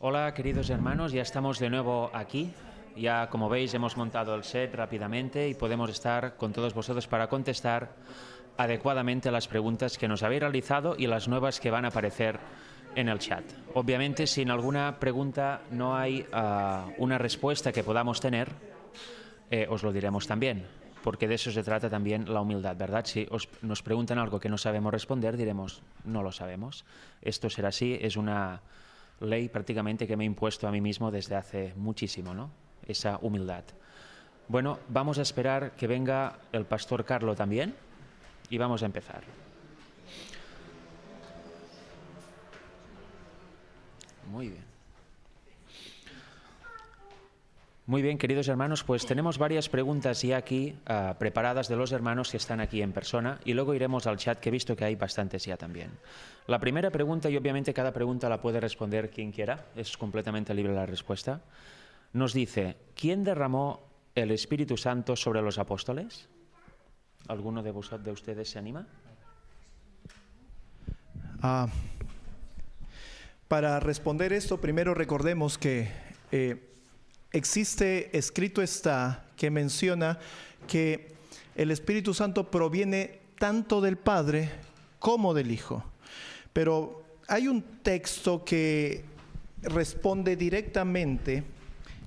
Hola, queridos hermanos, ya estamos de nuevo aquí. Ya, como veis, hemos montado el set rápidamente y podemos estar con todos vosotros para contestar adecuadamente las preguntas que nos habéis realizado y las nuevas que van a aparecer en el chat. Obviamente, si en alguna pregunta no hay una respuesta que podamos tener, os lo diremos también, porque de eso se trata también la humildad, ¿verdad? Si nos preguntan algo que no sabemos responder, diremos, no lo sabemos. Esto será así, es una ley prácticamente que me he impuesto a mí mismo desde hace muchísimo, ¿no? Esa humildad. Bueno, vamos a esperar que venga el pastor Carlo también y vamos a empezar. Muy bien. Muy bien, queridos hermanos, pues tenemos varias preguntas ya aquí preparadas de los hermanos que están aquí en persona y luego iremos al chat, que he visto que hay bastantes ya también. La primera pregunta, y obviamente cada pregunta la puede responder quien quiera, es completamente libre la respuesta, nos dice, ¿quién derramó el Espíritu Santo sobre los apóstoles? ¿Alguno de ustedes se anima? Para responder esto, primero recordemos que escrito está, que menciona que el Espíritu Santo proviene tanto del Padre como del Hijo. Pero hay un texto que responde directamente,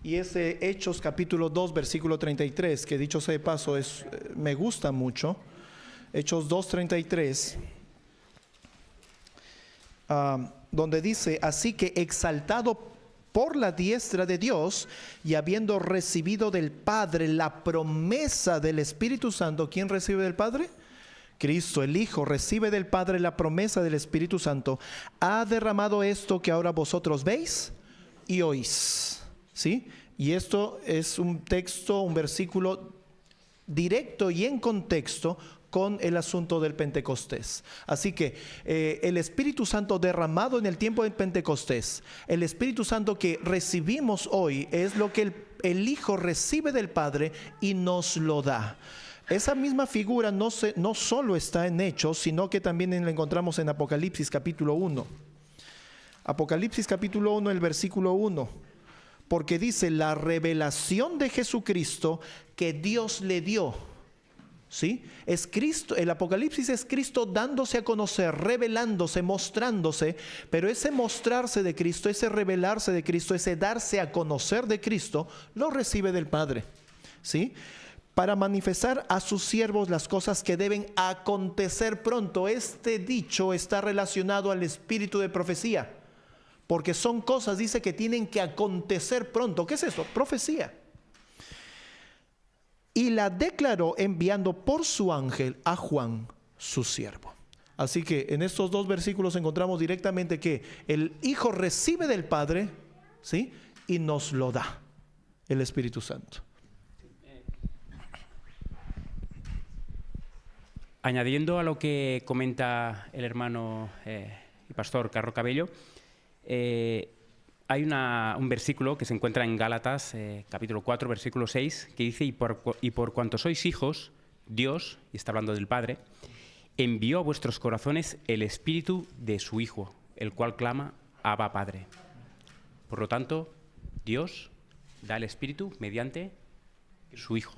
y es Hechos capítulo 2, versículo 33, que dicho sea de paso, me gusta mucho. Hechos 2, 33. Donde dice, así que exaltado por la diestra de Dios y habiendo recibido del Padre la promesa del Espíritu Santo, ¿quién recibe del Padre? Cristo, el Hijo, recibe del Padre la promesa del Espíritu Santo. Ha derramado esto que ahora vosotros veis y oís. ¿Sí? Y esto es un texto, un versículo directo y en contexto con el asunto del Pentecostés. Así que el Espíritu Santo derramado en el tiempo del Pentecostés, el Espíritu Santo que recibimos hoy, es lo que el Hijo recibe del Padre y nos lo da. Esa misma figura no solo está en Hechos, sino que también la encontramos en Apocalipsis capítulo 1. Apocalipsis capítulo 1, el versículo 1. Porque dice, la revelación de Jesucristo que Dios le dio. ¿Sí? Es Cristo, el Apocalipsis es Cristo dándose a conocer, revelándose, mostrándose, pero ese mostrarse de Cristo, ese revelarse de Cristo, ese darse a conocer de Cristo, lo recibe del Padre, ¿sí? Para manifestar a sus siervos las cosas que deben acontecer pronto. Este dicho está relacionado al espíritu de profecía, porque son cosas, dice, que tienen que acontecer pronto. ¿Qué es eso? Profecía. Y la declaró enviando por su ángel a Juan, su siervo. Así que en estos dos versículos encontramos directamente que el Hijo recibe del Padre, ¿sí? Y nos lo da, el Espíritu Santo. Añadiendo a lo que comenta el hermano y pastor Carlo Cabello, hay un versículo que se encuentra en Gálatas, capítulo 4, versículo 6, que dice, y por cuanto sois hijos, Dios, y está hablando del Padre, envió a vuestros corazones el Espíritu de su Hijo, el cual clama, Abba, Padre. Por lo tanto, Dios da el Espíritu mediante su Hijo.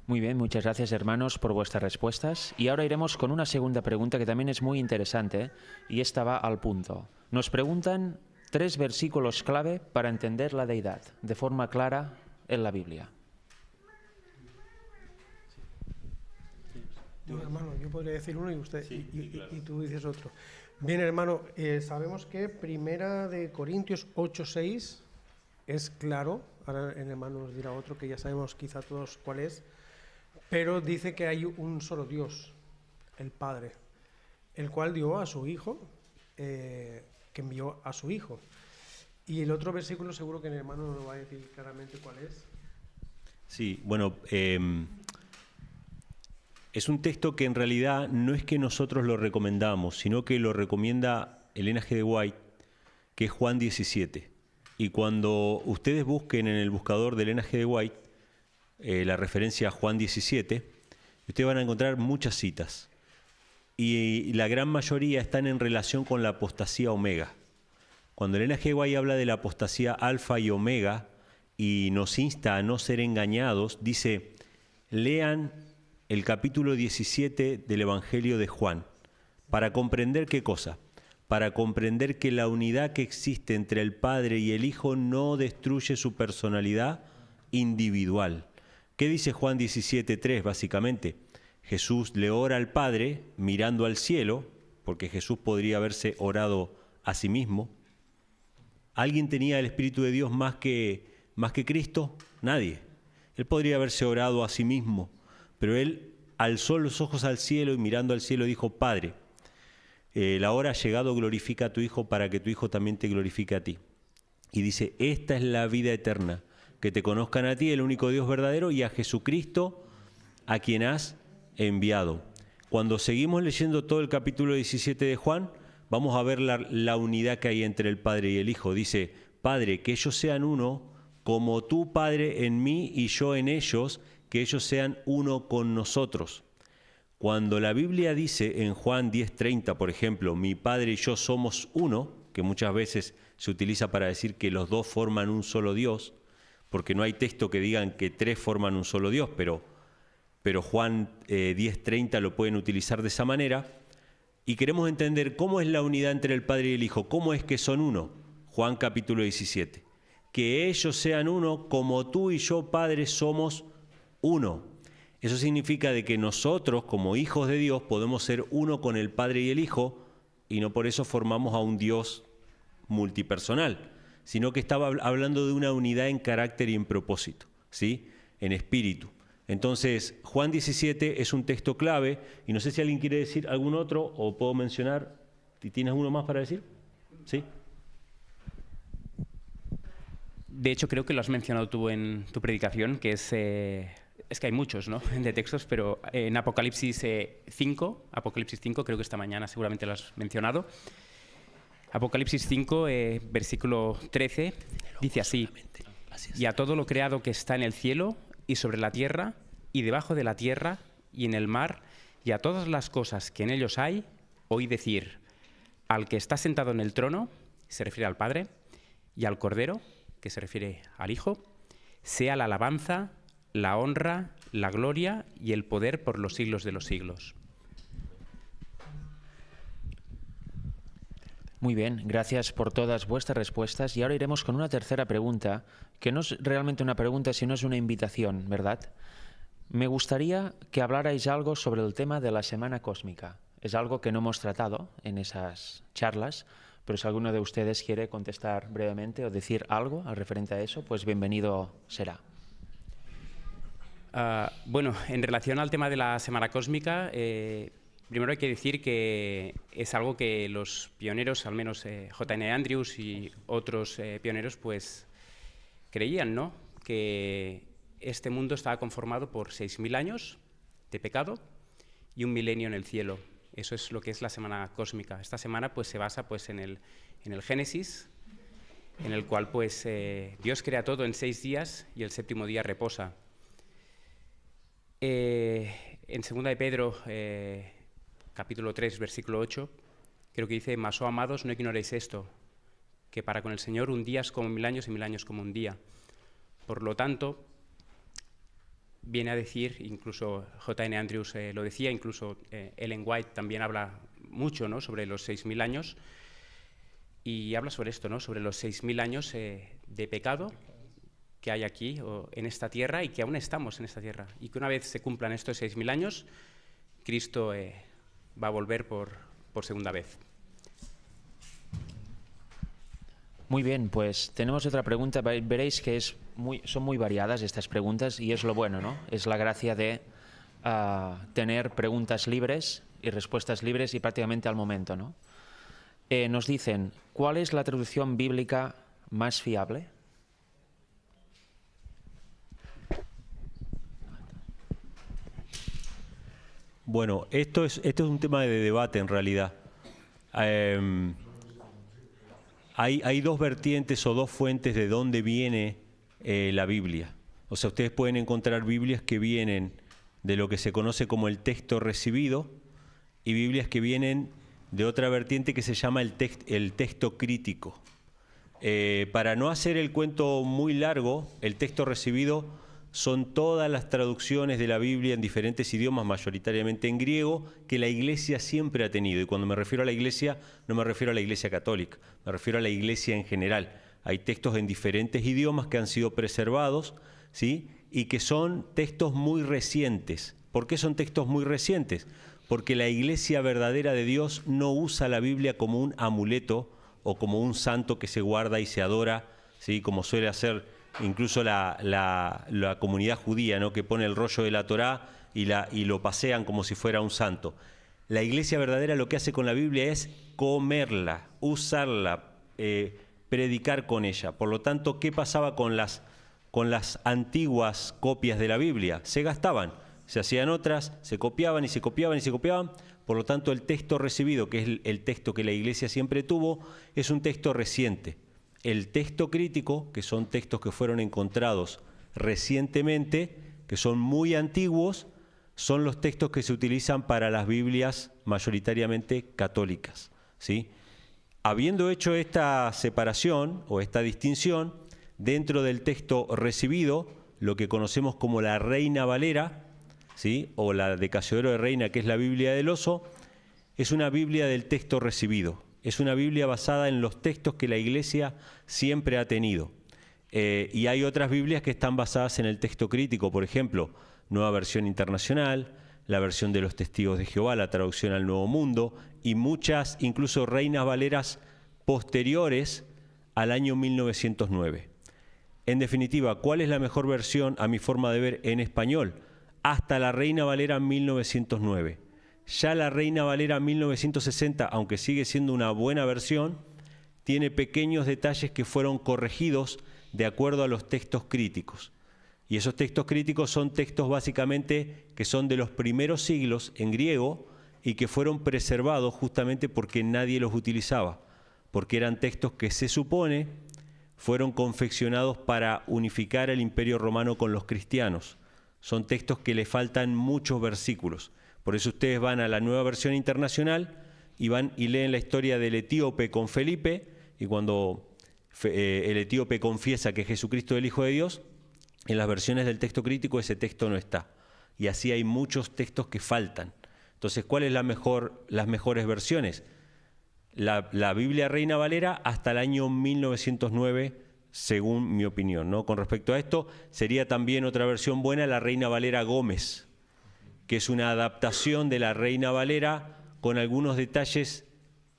Muy bien, muchas gracias hermanos por vuestras respuestas. Y ahora iremos con una segunda pregunta que también es muy interesante y esta va al punto. Nos preguntan 3 versículos clave para entender la deidad de forma clara en la Biblia. Bueno, hermano, yo podría decir uno y usted claro. y tú dices otro. Bien, hermano, sabemos que Primera de Corintios 8:6 es claro. Ahora el hermano nos dirá otro que ya sabemos quizá todos cuál es. Pero dice que hay un solo Dios, el Padre, el cual dio a su Hijo, que envió a su Hijo. Y el otro versículo seguro que el hermano nos va a decir claramente cuál es. Sí, bueno, es un texto que en realidad no es que nosotros lo recomendamos, sino que lo recomienda Elena G. de White, que es Juan 17. Y cuando ustedes busquen en el buscador de Elena G. de White la referencia a Juan 17, ustedes van a encontrar muchas citas. y la gran mayoría están en relación con la apostasía omega. Cuando Elena G. White habla de la apostasía alfa y omega y nos insta a no ser engañados, dice, lean el capítulo 17 del Evangelio de Juan, para comprender ¿qué cosa? Para comprender que la unidad que existe entre el Padre y el Hijo no destruye su personalidad individual. ¿Qué dice Juan 17:3 básicamente? Jesús le ora al Padre mirando al cielo, porque Jesús podría haberse orado a sí mismo. ¿Alguien tenía el Espíritu de Dios más que Cristo? Nadie. Él podría haberse orado a sí mismo, pero él alzó los ojos al cielo y mirando al cielo dijo, Padre, la hora ha llegado, glorifica a tu Hijo para que tu Hijo también te glorifique a ti. Y dice, esta es la vida eterna, que te conozcan a ti, el único Dios verdadero, y a Jesucristo, a quien has enviado. Cuando seguimos leyendo todo el capítulo 17 de Juan, vamos a ver la unidad que hay entre el Padre y el Hijo. Dice, Padre, que ellos sean uno, como tú, Padre, en mí y yo en ellos, que ellos sean uno con nosotros. Cuando la Biblia dice en Juan 10:30, por ejemplo, mi Padre y yo somos uno, que muchas veces se utiliza para decir que los dos forman un solo Dios, porque no hay texto que digan que tres forman un solo Dios, pero Juan 10:30 lo pueden utilizar de esa manera, y queremos entender cómo es la unidad entre el Padre y el Hijo, cómo es que son uno. Juan capítulo 17, que ellos sean uno como tú y yo, Padre, somos uno. Eso significa de que nosotros, como hijos de Dios, podemos ser uno con el Padre y el Hijo, y no por eso formamos a un Dios multipersonal, sino que estaba hablando de una unidad en carácter y en propósito, ¿sí? En espíritu. Entonces, Juan 17 es un texto clave, y no sé si alguien quiere decir algún otro, o puedo mencionar, ¿tienes uno más para decir? ¿Sí? De hecho, creo que lo has mencionado tú en tu predicación, que es que hay muchos, ¿no?, de textos, pero en Apocalipsis 5, creo que esta mañana seguramente lo has mencionado. Apocalipsis 5, versículo 13, dice así, y a todo lo creado que está en el cielo y sobre la tierra y debajo de la tierra y en el mar y a todas las cosas que en ellos hay, oí decir, al que está sentado en el trono, se refiere al Padre, y al Cordero, que se refiere al Hijo, sea la alabanza, la honra, la gloria y el poder por los siglos de los siglos. Muy bien, gracias por todas vuestras respuestas. Y ahora iremos con una tercera pregunta, que no es realmente una pregunta, sino es una invitación, ¿verdad? Me gustaría que hablarais algo sobre el tema de la Semana Cósmica. Es algo que no hemos tratado en esas charlas, pero si alguno de ustedes quiere contestar brevemente o decir algo al referente a eso, pues bienvenido será. Bueno, en relación al tema de la Semana Cósmica, primero hay que decir que es algo que los pioneros, al menos J.N. Andrews y otros pioneros, pues creían, ¿no?, que este mundo estaba conformado por 6.000 años de pecado y un milenio en el cielo. Eso es lo que es la Semana Cósmica. Esta semana pues se basa pues en el Génesis, en el cual pues Dios crea todo en 6 días y el séptimo día reposa. En 2 de Pedro, capítulo 3, versículo 8, creo que dice, mas, oh amados, no ignoréis esto, que para con el Señor un día es como 1.000 años y 1.000 años como un día. Por lo tanto, viene a decir, incluso J.N. Andrews lo decía, incluso Ellen White también habla mucho, ¿no?, sobre los 6.000 años, y habla sobre esto, ¿no?, sobre los 6.000 años de pecado que hay aquí o en esta tierra y que aún estamos en esta tierra. Y que una vez se cumplan estos 6.000 años, Cristo va a volver por segunda vez. Muy bien, pues tenemos otra pregunta. Veréis que son muy variadas estas preguntas y es lo bueno, ¿no? Es la gracia de tener preguntas libres y respuestas libres y prácticamente al momento, ¿no? Nos dicen, ¿cuál es la traducción bíblica más fiable? Bueno, esto es un tema de debate en realidad. Hay dos vertientes o dos fuentes de dónde viene la Biblia. O sea, ustedes pueden encontrar Biblias que vienen de lo que se conoce como el texto recibido y Biblias que vienen de otra vertiente que se llama el texto crítico. Para no hacer el cuento muy largo, el texto recibido son todas las traducciones de la Biblia en diferentes idiomas, mayoritariamente en griego, que la Iglesia siempre ha tenido. Y cuando me refiero a la Iglesia, no me refiero a la Iglesia católica, me refiero a la Iglesia en general. Hay textos en diferentes idiomas que han sido preservados, ¿sí? Y que son textos muy recientes. ¿Por qué son textos muy recientes? Porque la Iglesia verdadera de Dios no usa la Biblia como un amuleto o como un santo que se guarda y se adora, ¿sí? Como suele hacer incluso la comunidad judía, ¿no? Que pone el rollo de la Torá y lo pasean como si fuera un santo. La Iglesia verdadera lo que hace con la Biblia es comerla, usarla, predicar con ella. Por lo tanto, ¿qué pasaba con las antiguas copias de la Biblia? Se gastaban, se hacían otras, se copiaban y se copiaban y se copiaban. Por lo tanto, el texto recibido, que es el texto que la Iglesia siempre tuvo, es un texto reciente. El texto crítico, que son textos que fueron encontrados recientemente, que son muy antiguos, son los textos que se utilizan para las Biblias mayoritariamente católicas, ¿sí? Habiendo hecho esta separación o esta distinción, dentro del texto recibido, lo que conocemos como la Reina Valera, ¿sí? O la de Casiodoro de Reina, que es la Biblia del Oso, es una Biblia del texto recibido. Es una Biblia basada en los textos que la Iglesia siempre ha tenido. Y hay otras Biblias que están basadas en el texto crítico, por ejemplo, Nueva Versión Internacional, la versión de los Testigos de Jehová, la traducción al Nuevo Mundo, y muchas, incluso Reinas Valeras posteriores al año 1909. En definitiva, ¿cuál es la mejor versión, a mi forma de ver, en español? Hasta la Reina Valera 1909. Ya la Reina Valera 1960, aunque sigue siendo una buena versión, tiene pequeños detalles que fueron corregidos de acuerdo a los textos críticos. Y esos textos críticos son textos básicamente que son de los primeros siglos en griego y que fueron preservados justamente porque nadie los utilizaba, porque eran textos que se supone fueron confeccionados para unificar el Imperio Romano con los cristianos. Son textos que le faltan muchos versículos. Por eso ustedes van a la Nueva Versión Internacional y van y leen la historia del etíope con Felipe, y cuando el etíope confiesa que Jesucristo es el Hijo de Dios, en las versiones del texto crítico ese texto no está. Y así hay muchos textos que faltan. Entonces, ¿cuál es las mejores versiones? La Biblia Reina Valera hasta el año 1909, según mi opinión, ¿no? Con respecto a esto, sería también otra versión buena la Reina Valera Gómez, que es una adaptación de la Reina Valera con algunos detalles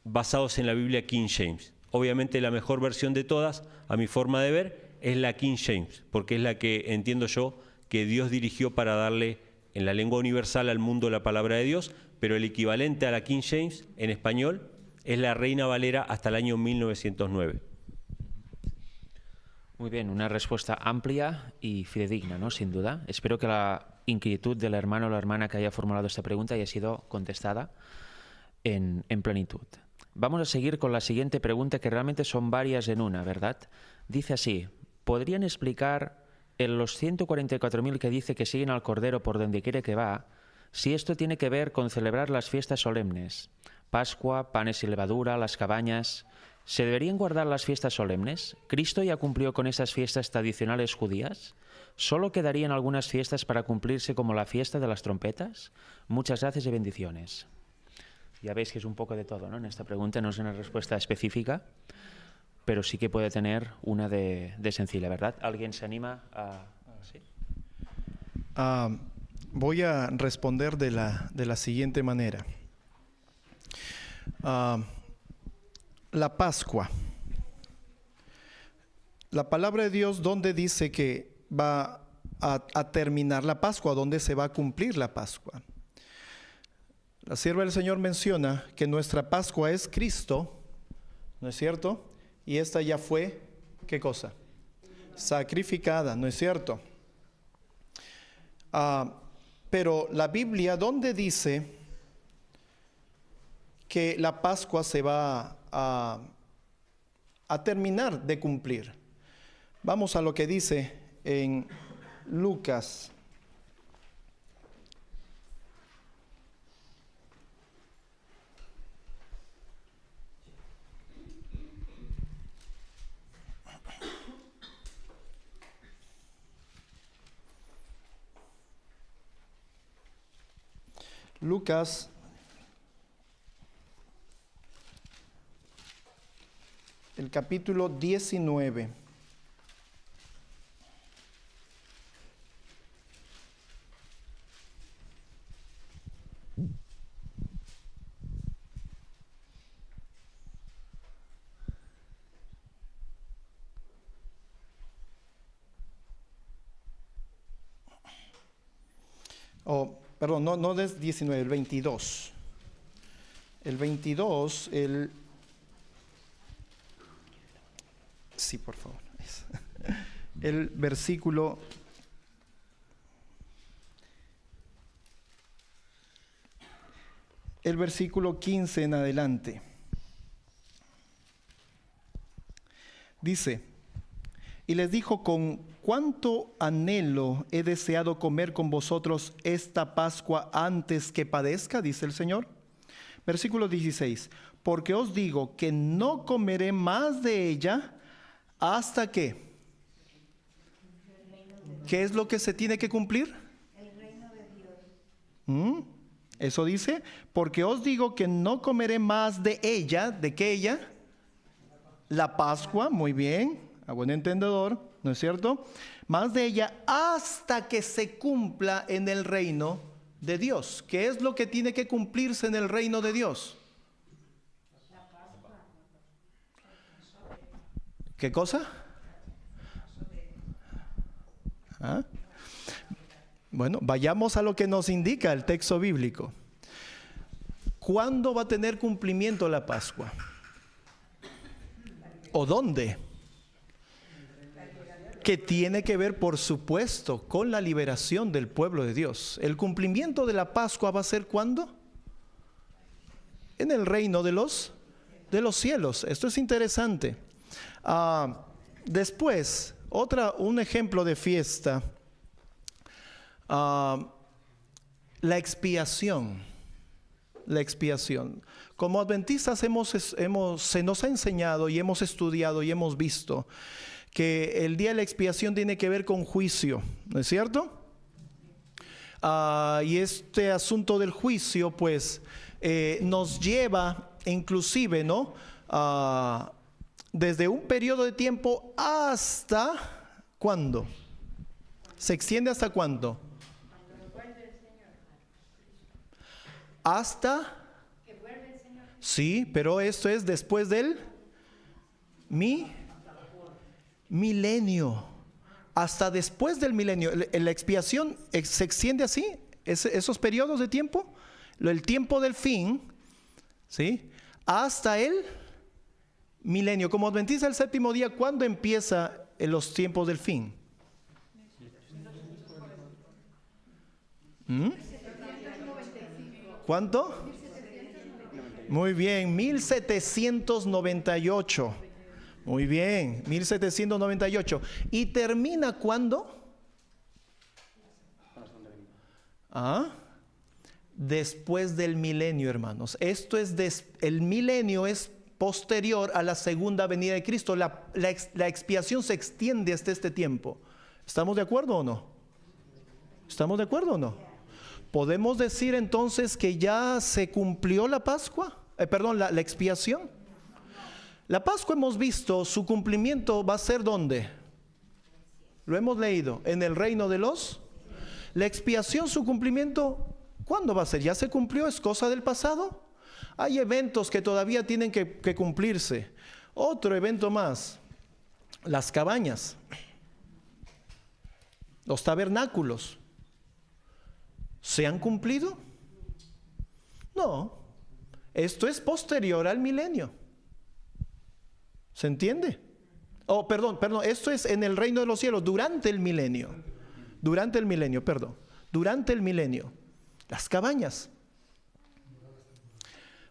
basados en la Biblia King James. Obviamente la mejor versión de todas, a mi forma de ver, es la King James, porque es la que entiendo yo que Dios dirigió para darle en la lengua universal al mundo la palabra de Dios, pero el equivalente a la King James en español es la Reina Valera hasta el año 1909. Muy bien, una respuesta amplia y fidedigna, ¿no? Sin duda. Espero que la inquietud del hermano o la hermana que haya formulado esta pregunta haya sido contestada en plenitud. Vamos a seguir con la siguiente pregunta, que realmente son varias en una, ¿verdad? Dice así: ¿podrían explicar en los 144.000 que dice que siguen al Cordero por donde quiere que va, si esto tiene que ver con celebrar las fiestas solemnes? Pascua, panes y levadura, las cabañas. ¿Se deberían guardar las fiestas solemnes? ¿Cristo ya cumplió con esas fiestas tradicionales judías? ¿Solo quedarían algunas fiestas para cumplirse, como la fiesta de las trompetas? Muchas gracias y bendiciones. Ya veis que es un poco de todo, ¿no? En esta pregunta no es una respuesta específica, pero sí que puede tener una de sencilla, ¿verdad? ¿Alguien se anima a...? ¿Sí? Voy a responder de la siguiente manera. La Pascua. La palabra de Dios, ¿dónde dice que va a terminar la Pascua? ¿Dónde se va a cumplir la Pascua? La sierva del Señor menciona que nuestra Pascua es Cristo, ¿no es cierto? Y esta ya fue, ¿qué cosa? Sacrificada, ¿no es cierto? Pero la Biblia, ¿dónde dice que la Pascua se va a terminar de cumplir? Vamos a lo que dice en Lucas. Lucas el capítulo 19. Oh, perdón, no es 19, el 22. El 22, sí, por favor. El versículo 15 en adelante. Dice, y les dijo: con cuánto anhelo he deseado comer con vosotros esta Pascua antes que padezca, dice el Señor. Versículo 16, porque os digo que no comeré más de ella hasta que. ¿Qué es lo que se tiene que cumplir? El reino de Dios. Eso dice, porque os digo que no comeré más de ella. ¿De qué ella? La Pascua, muy bien, a buen entendedor, ¿no es cierto? Más de ella hasta que se cumpla en el reino de Dios. ¿Qué es lo que tiene que cumplirse en el reino de Dios? ¿Qué cosa? ¿Ah? Bueno, vayamos a lo que nos indica el texto bíblico. ¿Cuándo va a tener cumplimiento la Pascua? ¿O dónde? Que tiene que ver, por supuesto, con la liberación del pueblo de Dios. El cumplimiento de la Pascua va a ser ¿cuándo? En el reino de los cielos. Esto es interesante. Después, un ejemplo de fiesta, la expiación. La expiación. Como adventistas se nos ha enseñado y hemos estudiado y hemos visto que el día de la expiación tiene que ver con juicio, ¿no es cierto? Y este asunto del juicio, pues, nos lleva inclusive, ¿no? Desde un periodo de tiempo hasta ¿cuándo? ¿Se extiende hasta cuándo? Hasta que vuelve el Señor. Sí, pero esto es después del milenio. Hasta después del milenio. La expiación se extiende así, esos periodos de tiempo, el tiempo del fin, ¿sí? Hasta el milenio. Como adventista del séptimo día, ¿cuándo empieza los tiempos del fin? ¿Cuánto? Muy bien, 1798. Muy bien, 1798. ¿Y termina cuándo? Después del milenio, hermanos. Esto es el milenio es posterior a la segunda venida de Cristo. La expiación se extiende hasta este tiempo. ¿Estamos de acuerdo o no? ¿Estamos de acuerdo o no? ¿Podemos decir entonces que ya se cumplió la Pascua? La expiación. La Pascua hemos visto, su cumplimiento va a ser ¿dónde? Lo hemos leído, en el reino de los. La expiación, su cumplimiento, ¿cuándo va a ser? ¿Ya se cumplió? ¿Es cosa del pasado? Hay eventos que todavía tienen que cumplirse. Otro evento más, las cabañas, los tabernáculos. ¿Se han cumplido? No. Esto es posterior al milenio. ¿Se entiende? Perdón, esto es en el reino de los cielos, durante el milenio. Durante el milenio. Las cabañas.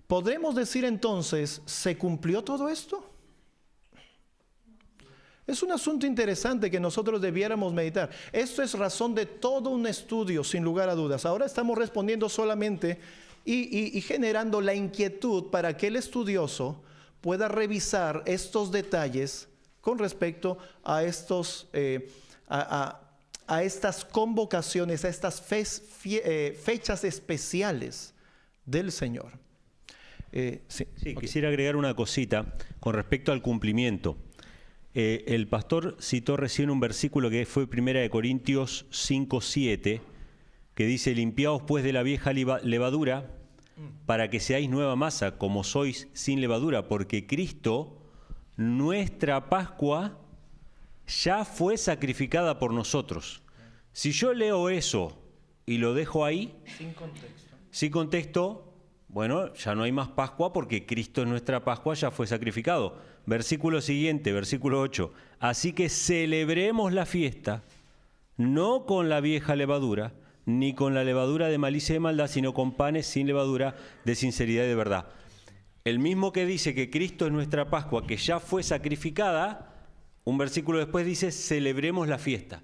¿Podremos decir entonces, ¿se cumplió todo esto? Es un asunto interesante que nosotros debiéramos meditar. Esto es razón de todo un estudio, sin lugar a dudas. Ahora estamos respondiendo solamente y generando la inquietud para que el estudioso pueda revisar estos detalles con respecto a estos, a a estas convocaciones, a estas fechas especiales del Señor. Sí, quisiera agregar una cosita con respecto al cumplimiento. El pastor citó recién un versículo que fue 1 Corintios 5:7, que dice: limpiaos pues de la vieja levadura, para que seáis nueva masa, como sois sin levadura, porque Cristo, nuestra Pascua, ya fue sacrificada por nosotros. Si yo leo eso y lo dejo ahí, sin contexto, bueno, ya no hay más Pascua porque Cristo es nuestra Pascua, ya fue sacrificado. Versículo siguiente, versículo 8. Así que celebremos la fiesta, no con la vieja levadura, ni con la levadura de malicia y de maldad, sino con panes sin levadura de sinceridad y de verdad. El mismo que dice que Cristo es nuestra Pascua, que ya fue sacrificada, un versículo después dice: celebremos la fiesta.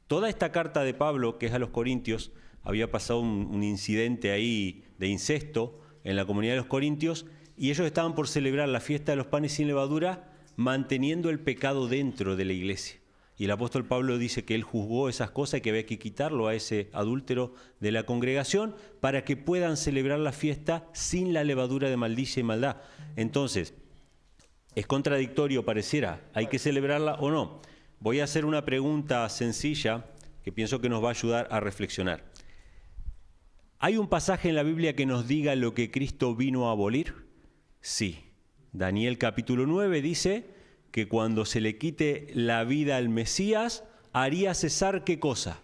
Toda esta carta de Pablo, que es a los Corintios, había pasado un incidente ahí de incesto en la comunidad de los Corintios, y ellos estaban por celebrar la fiesta de los panes sin levadura, manteniendo el pecado dentro de la iglesia. Y el apóstol Pablo dice que él juzgó esas cosas y que había que quitarlo a ese adúltero de la congregación para que puedan celebrar la fiesta sin la levadura de maldicia y maldad. Entonces, es contradictorio, pareciera, ¿hay que celebrarla o no? Voy a hacer una pregunta sencilla que pienso que nos va a ayudar a reflexionar. ¿Hay un pasaje en la Biblia que nos diga lo que Cristo vino a abolir? Sí. Daniel capítulo 9 dice que cuando se le quite la vida al Mesías, haría cesar ¿qué cosa?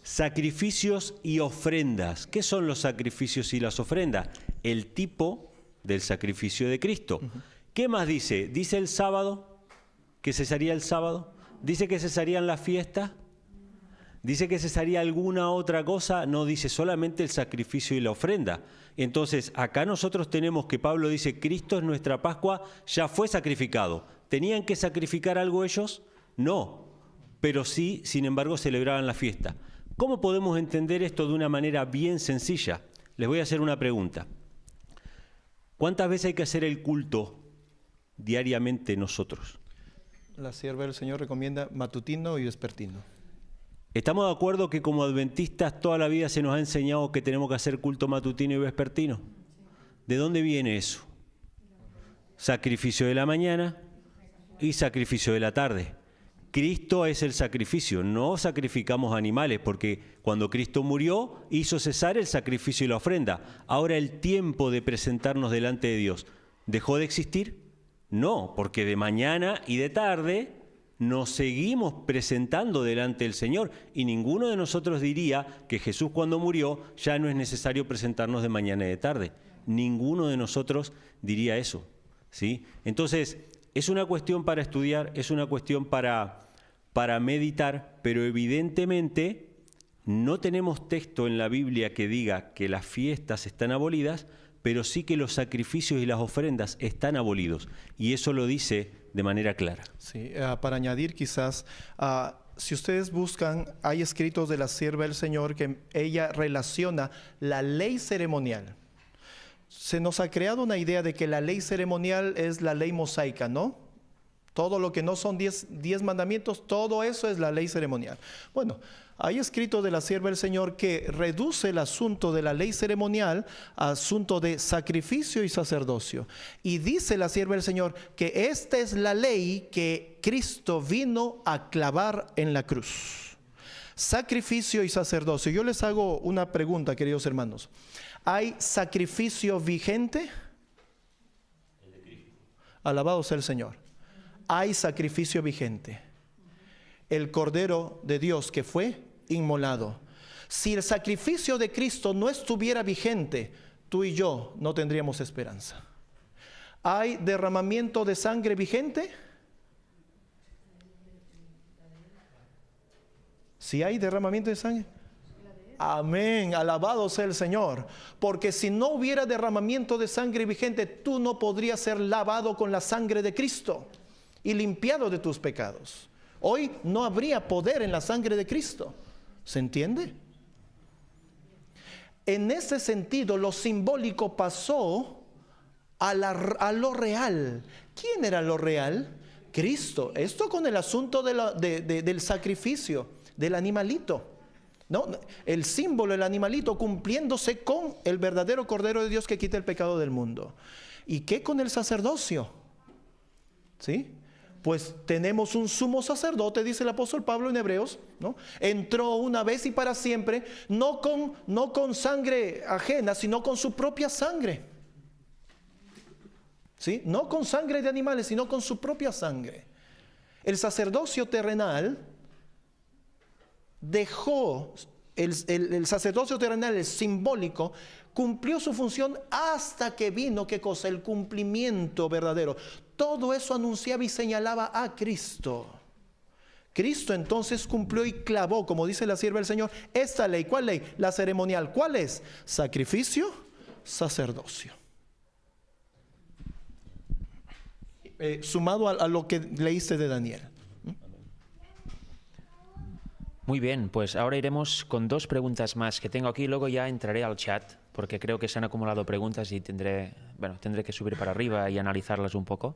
Sacrificios y ofrendas. ¿Qué son los sacrificios y las ofrendas? El tipo del sacrificio de Cristo. ¿Qué más dice? ¿Dice el sábado? ¿Que cesaría el sábado? ¿Dice que cesarían las fiestas? ¿Dice que cesaría alguna otra cosa? No, dice solamente el sacrificio y la ofrenda. Entonces, acá nosotros tenemos que Pablo dice: Cristo es nuestra Pascua, ya fue sacrificado. ¿Tenían que sacrificar algo ellos? No, pero sí, sin embargo, celebraban la fiesta. ¿Cómo podemos entender esto de una manera bien sencilla? Les voy a hacer una pregunta. ¿Cuántas veces hay que hacer el culto diariamente nosotros? La sierva del Señor recomienda matutino y vespertino. ¿Estamos de acuerdo que como adventistas toda la vida se nos ha enseñado que tenemos que hacer culto matutino y vespertino? ¿De dónde viene eso? Sacrificio de la mañana y sacrificio de la tarde. Cristo es el sacrificio, no sacrificamos animales, porque cuando Cristo murió hizo cesar el sacrificio y la ofrenda. Ahora el tiempo de presentarnos delante de Dios, ¿dejó de existir? No, porque de mañana y de tarde nos seguimos presentando delante del Señor, y ninguno de nosotros diría que Jesús cuando murió ya no es necesario presentarnos de mañana y de tarde. Ninguno de nosotros diría eso, ¿sí? Entonces, es una cuestión para estudiar, es una cuestión para meditar, pero evidentemente no tenemos texto en la Biblia que diga que las fiestas están abolidas, pero sí que los sacrificios y las ofrendas están abolidos, y eso lo dice de manera clara. Sí, para añadir quizás, si ustedes buscan, hay escritos de la sierva del Señor que ella relaciona la ley ceremonial. Se nos ha creado una idea de que la ley ceremonial es la ley mosaica, ¿no? Todo lo que no son 10 mandamientos, todo eso es la ley ceremonial. Bueno, hay escrito de la sierva del Señor que reduce el asunto de la ley ceremonial a asunto de sacrificio y sacerdocio. Y dice la sierva del Señor que esta es la ley que Cristo vino a clavar en la cruz. Sacrificio y sacerdocio. Yo les hago una pregunta, queridos hermanos. ¿Hay sacrificio vigente? Alabado sea el Señor. Hay sacrificio vigente. El Cordero de Dios que fue inmolado. Si el sacrificio de Cristo no estuviera vigente, tú y yo no tendríamos esperanza. ¿Hay derramamiento de sangre vigente? Si hay derramamiento de sangre. Amén, alabado sea el Señor. Porque si no hubiera derramamiento de sangre vigente, tú no podrías ser lavado con la sangre de Cristo y limpiado de tus pecados. Hoy no habría poder en la sangre de Cristo. ¿Se entiende? En ese sentido, lo simbólico pasó a lo real. ¿Quién era lo real? Cristo. Esto con el asunto del sacrificio, del animalito. ¿No? El símbolo, el animalito cumpliéndose con el verdadero Cordero de Dios que quita el pecado del mundo. ¿Y qué con el sacerdocio? ¿Sí? Pues tenemos un sumo sacerdote, dice el apóstol Pablo en Hebreos, ¿no? Entró una vez y para siempre, no con sangre ajena, sino con su propia sangre. ¿Sí? No con sangre de animales, sino con su propia sangre. El sacerdocio terrenal dejó, el sacerdocio terrenal, el simbólico, cumplió su función hasta que vino, ¿qué cosa? El cumplimiento verdadero. Todo eso anunciaba y señalaba a Cristo. Cristo entonces cumplió y clavó, como dice la sierva del Señor, esta ley. ¿Cuál ley? La ceremonial. ¿Cuál es? Sacrificio, sacerdocio. Sumado a lo que leíste de Daniel. Muy bien, pues ahora iremos con dos preguntas más que tengo aquí, luego ya entraré al chat, porque creo que se han acumulado preguntas y tendré que subir para arriba y analizarlas un poco.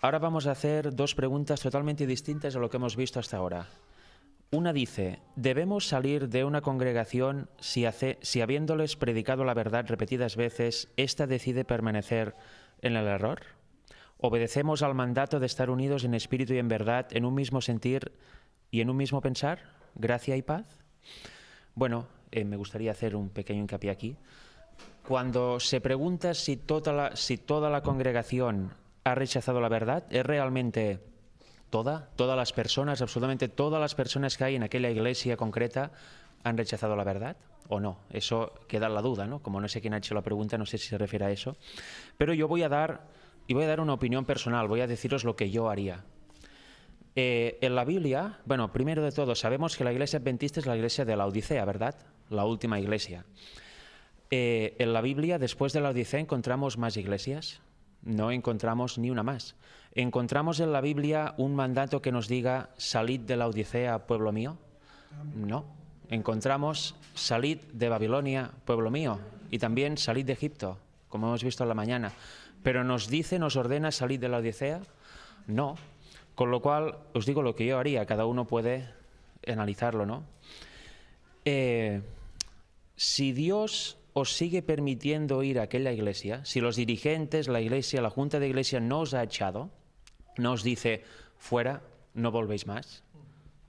Ahora vamos a hacer dos preguntas totalmente distintas a lo que hemos visto hasta ahora. Una dice, ¿debemos salir de una congregación si habiéndoles predicado la verdad repetidas veces, ésta decide permanecer en el error? ¿Obedecemos al mandato de estar unidos en espíritu y en verdad, en un mismo sentir y en un mismo pensar, gracia y paz? Bueno, me gustaría hacer un pequeño hincapié aquí. Cuando se pregunta si toda la congregación ha rechazado la verdad, ¿es realmente todas las personas, absolutamente todas las personas que hay en aquella iglesia concreta han rechazado la verdad o no? Eso queda en la duda, ¿no? Como no sé quién ha hecho la pregunta, no sé si se refiere a eso. Pero yo voy a dar una opinión personal, voy a deciros lo que yo haría. En la Biblia, bueno, primero de todo, sabemos que la iglesia adventista es la iglesia de la Odisea, ¿verdad? La última iglesia. En la Biblia, después de la Odisea, ¿encontramos más iglesias? No encontramos ni una más. ¿Encontramos en la Biblia un mandato que nos diga, salid de la Odisea, pueblo mío? No. Encontramos, salid de Babilonia, pueblo mío, y también salid de Egipto, como hemos visto en la mañana. Pero nos ordena salir de la Odisea? No. Con lo cual, os digo lo que yo haría, cada uno puede analizarlo, ¿no? Si Dios os sigue permitiendo ir a aquella iglesia, si los dirigentes, la iglesia, la junta de iglesia no os ha echado, no os dice, fuera, no volvéis más,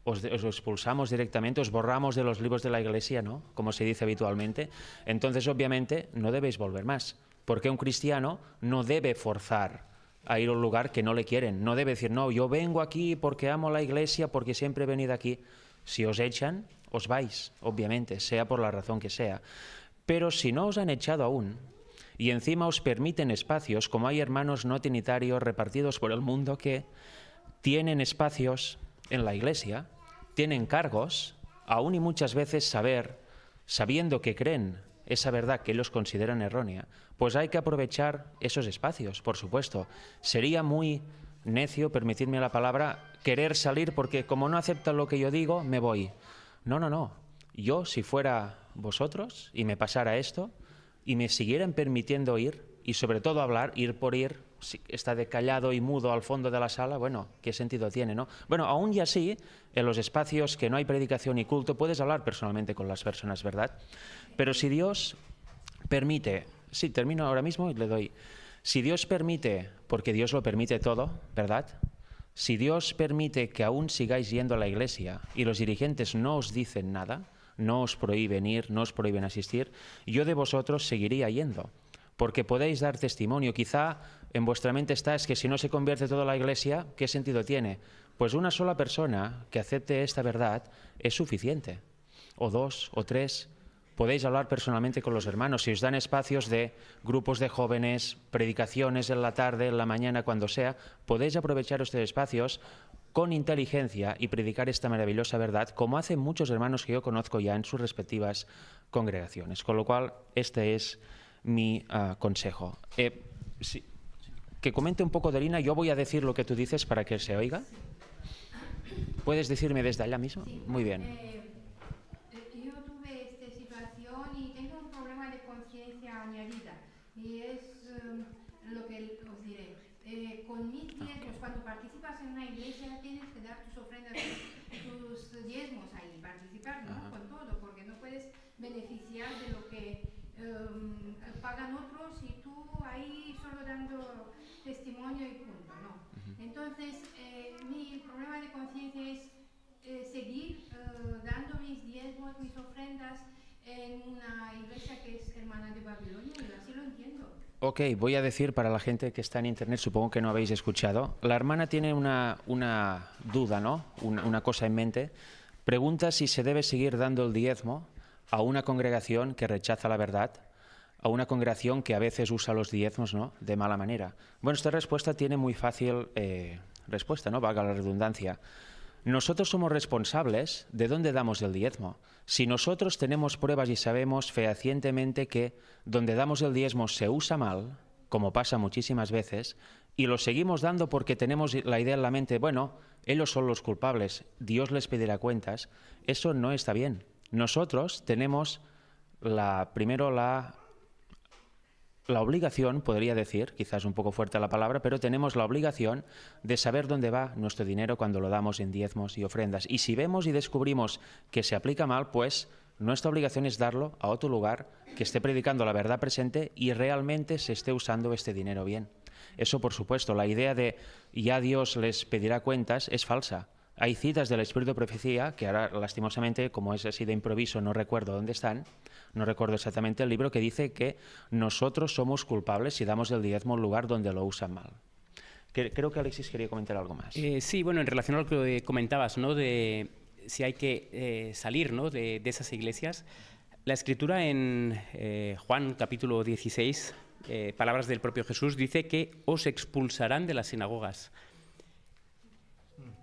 os expulsamos directamente, os borramos de los libros de la iglesia, ¿no? Como se dice habitualmente, entonces obviamente no debéis volver más, porque un cristiano no debe forzar a ir a un lugar que no le quieren. No debe decir, no, yo vengo aquí porque amo la iglesia, porque siempre he venido aquí. Si os echan, os vais, obviamente, sea por la razón que sea. Pero si no os han echado aún, y encima os permiten espacios, como hay hermanos no trinitarios repartidos por el mundo que tienen espacios en la iglesia, tienen cargos, aún y muchas veces sabiendo que creen esa verdad que ellos consideran errónea, pues hay que aprovechar esos espacios, por supuesto. Sería muy necio, permitidme la palabra, querer salir porque como no aceptan lo que yo digo, me voy. No. Yo, si fuera vosotros y me pasara esto y me siguieran permitiendo ir y sobre todo hablar, ir por ir, si está de callado y mudo al fondo de la sala, bueno, ¿qué sentido tiene, no? Bueno, aún y así, en los espacios que no hay predicación y culto, puedes hablar personalmente con las personas, ¿verdad? Pero si Dios permite, sí, termino ahora mismo y le doy, si Dios permite, porque Dios lo permite todo, ¿verdad? Si Dios permite que aún sigáis yendo a la iglesia y los dirigentes no os dicen nada, no os prohíben ir, no os prohíben asistir, yo de vosotros seguiría yendo, porque podéis dar testimonio. Quizá en vuestra mente está, es que si no se convierte toda la iglesia, ¿qué sentido tiene? Pues una sola persona que acepte esta verdad es suficiente, o dos, o tres. Podéis hablar personalmente con los hermanos. Si os dan espacios de grupos de jóvenes, predicaciones en la tarde, en la mañana, cuando sea, podéis aprovechar estos espacios con inteligencia y predicar esta maravillosa verdad, como hacen muchos hermanos que yo conozco ya en sus respectivas congregaciones. Con lo cual, este es mi consejo. Que comente un poco, Delina, yo voy a decir lo que tú dices para que se oiga. ¿Puedes decirme desde allá mismo? Sí. Muy bien. Yo tuve esta situación y tengo un problema de conciencia añadida y es lo que os diré. con mis diezmos, cuando participas en una iglesia tienes que dar tus ofrendas, tus diezmos ahí, participar, ¿no? Con todo, porque no puedes beneficiar de lo que pagan otros y tú ahí solo dando testimonio y punto, ¿no? Entonces, mi problema de conciencia es seguir dando mis diezmos, mis ofrendas en una iglesia que es hermana de Babilonia, y así lo entiendo. Ok, voy a decir para la gente que está en internet, supongo que no habéis escuchado. La hermana tiene una duda, ¿no? Una cosa en mente. Pregunta si se debe seguir dando el diezmo a una congregación que rechaza la verdad, a una congregación que a veces usa los diezmos, ¿no?, de mala manera. Bueno, esta respuesta tiene muy fácil respuesta, ¿no?, valga la redundancia. Nosotros somos responsables de dónde damos el diezmo. Si nosotros tenemos pruebas y sabemos fehacientemente que donde damos el diezmo se usa mal, como pasa muchísimas veces, y lo seguimos dando porque tenemos la idea en la mente, bueno, ellos son los culpables, Dios les pedirá cuentas, eso no está bien. Nosotros tenemos primero la obligación, podría decir, quizás un poco fuerte la palabra, pero tenemos la obligación de saber dónde va nuestro dinero cuando lo damos en diezmos y ofrendas. Y si vemos y descubrimos que se aplica mal, pues nuestra obligación es darlo a otro lugar que esté predicando la verdad presente y realmente se esté usando este dinero bien. Eso, por supuesto, la idea de ya Dios les pedirá cuentas es falsa. Hay citas del Espíritu de Profecía, que ahora lastimosamente, como es así de improviso, no recuerdo dónde están, no recuerdo exactamente el libro, que dice que nosotros somos culpables si damos el diezmo a un lugar donde lo usan mal. Creo que Alexis quería comentar algo más. Sí, bueno, en relación a lo que comentabas, ¿no?, de si hay que salir, ¿no?, de esas iglesias. La Escritura en Juan capítulo 16, palabras del propio Jesús, dice que os expulsarán de las sinagogas.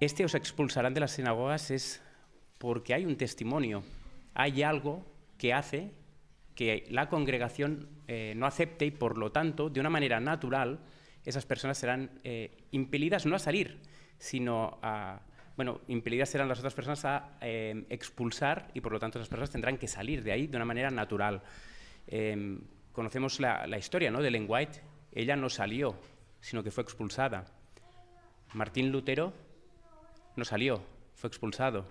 Os expulsarán de las sinagogas es porque hay un testimonio, hay algo que hace que la congregación no acepte y, por lo tanto, de una manera natural, esas personas serán impelidas no a salir, sino a... Bueno, impelidas serán las otras personas a expulsar y, por lo tanto, esas personas tendrán que salir de ahí de una manera natural. Conocemos la historia, ¿no?, de Ellen White. Ella no salió, sino que fue expulsada. Martín Lutero no salió, fue expulsado.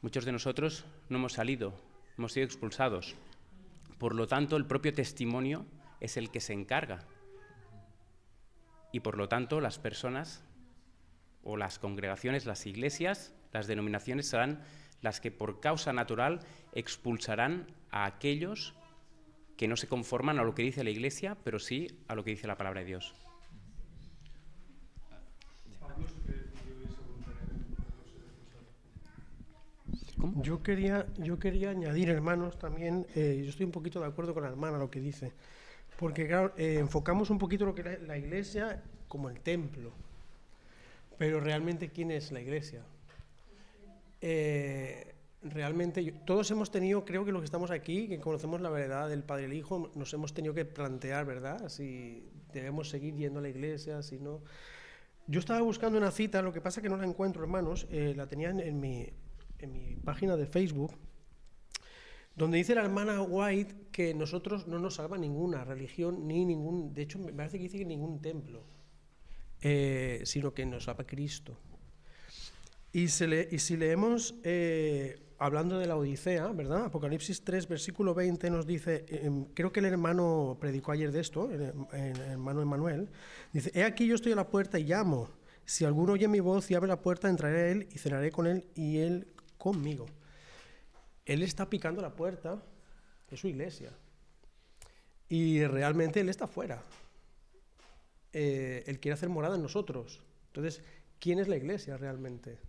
Muchos de nosotros no hemos salido, hemos sido expulsados. Por lo tanto, el propio testimonio es el que se encarga. Y por lo tanto, las personas o las congregaciones, las iglesias, las denominaciones serán las que por causa natural expulsarán a aquellos que no se conforman a lo que dice la Iglesia, pero sí a lo que dice la palabra de Dios. ¿Cómo? Yo quería añadir, hermanos, también, yo estoy un poquito de acuerdo con la hermana lo que dice, porque claro, enfocamos un poquito lo que es la iglesia como el templo, pero realmente ¿quién es la iglesia? Realmente todos hemos tenido, creo que los que estamos aquí, que conocemos la verdad del Padre y el Hijo, nos hemos tenido que plantear, ¿verdad?, si debemos seguir yendo a la iglesia, si no. Yo estaba buscando una cita, lo que pasa que no la encuentro, hermanos, la tenía en mi página de Facebook, donde dice la hermana White que nosotros no nos salva ninguna religión, ni ningún, de hecho me parece que dice que ningún templo, sino que nos salva Cristo. Y si leemos, hablando de la Odisea, ¿verdad?, Apocalipsis 3, versículo 20 nos dice, creo que el hermano predicó ayer de esto, el hermano Emmanuel, dice: he aquí yo estoy a la puerta y llamo, si alguno oye mi voz y abre la puerta, entraré a él y cenaré con él y él conmigo. Él está picando la puerta de su iglesia y realmente él está fuera. Él quiere hacer morada en nosotros. Entonces, ¿quién es la iglesia realmente?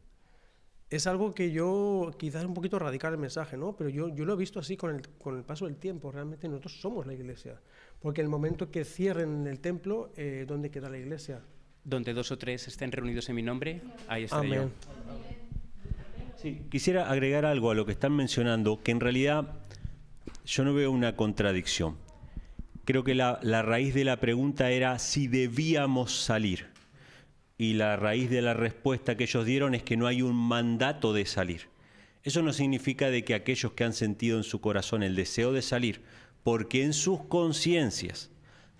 Es algo que yo, quizás es un poquito radical el mensaje, ¿no?, pero yo lo he visto así con el paso del tiempo. Realmente nosotros somos la iglesia, porque el momento que cierren el templo, ¿dónde queda la iglesia? Donde 2 o 3 estén reunidos en mi nombre, ahí estaré Amén. yo. Sí, quisiera agregar algo a lo que están mencionando, que en realidad yo no veo una contradicción. Creo que la raíz de la pregunta era si debíamos salir. Y la raíz de la respuesta que ellos dieron es que no hay un mandato de salir. Eso no significa de que aquellos que han sentido en su corazón el deseo de salir, porque en sus conciencias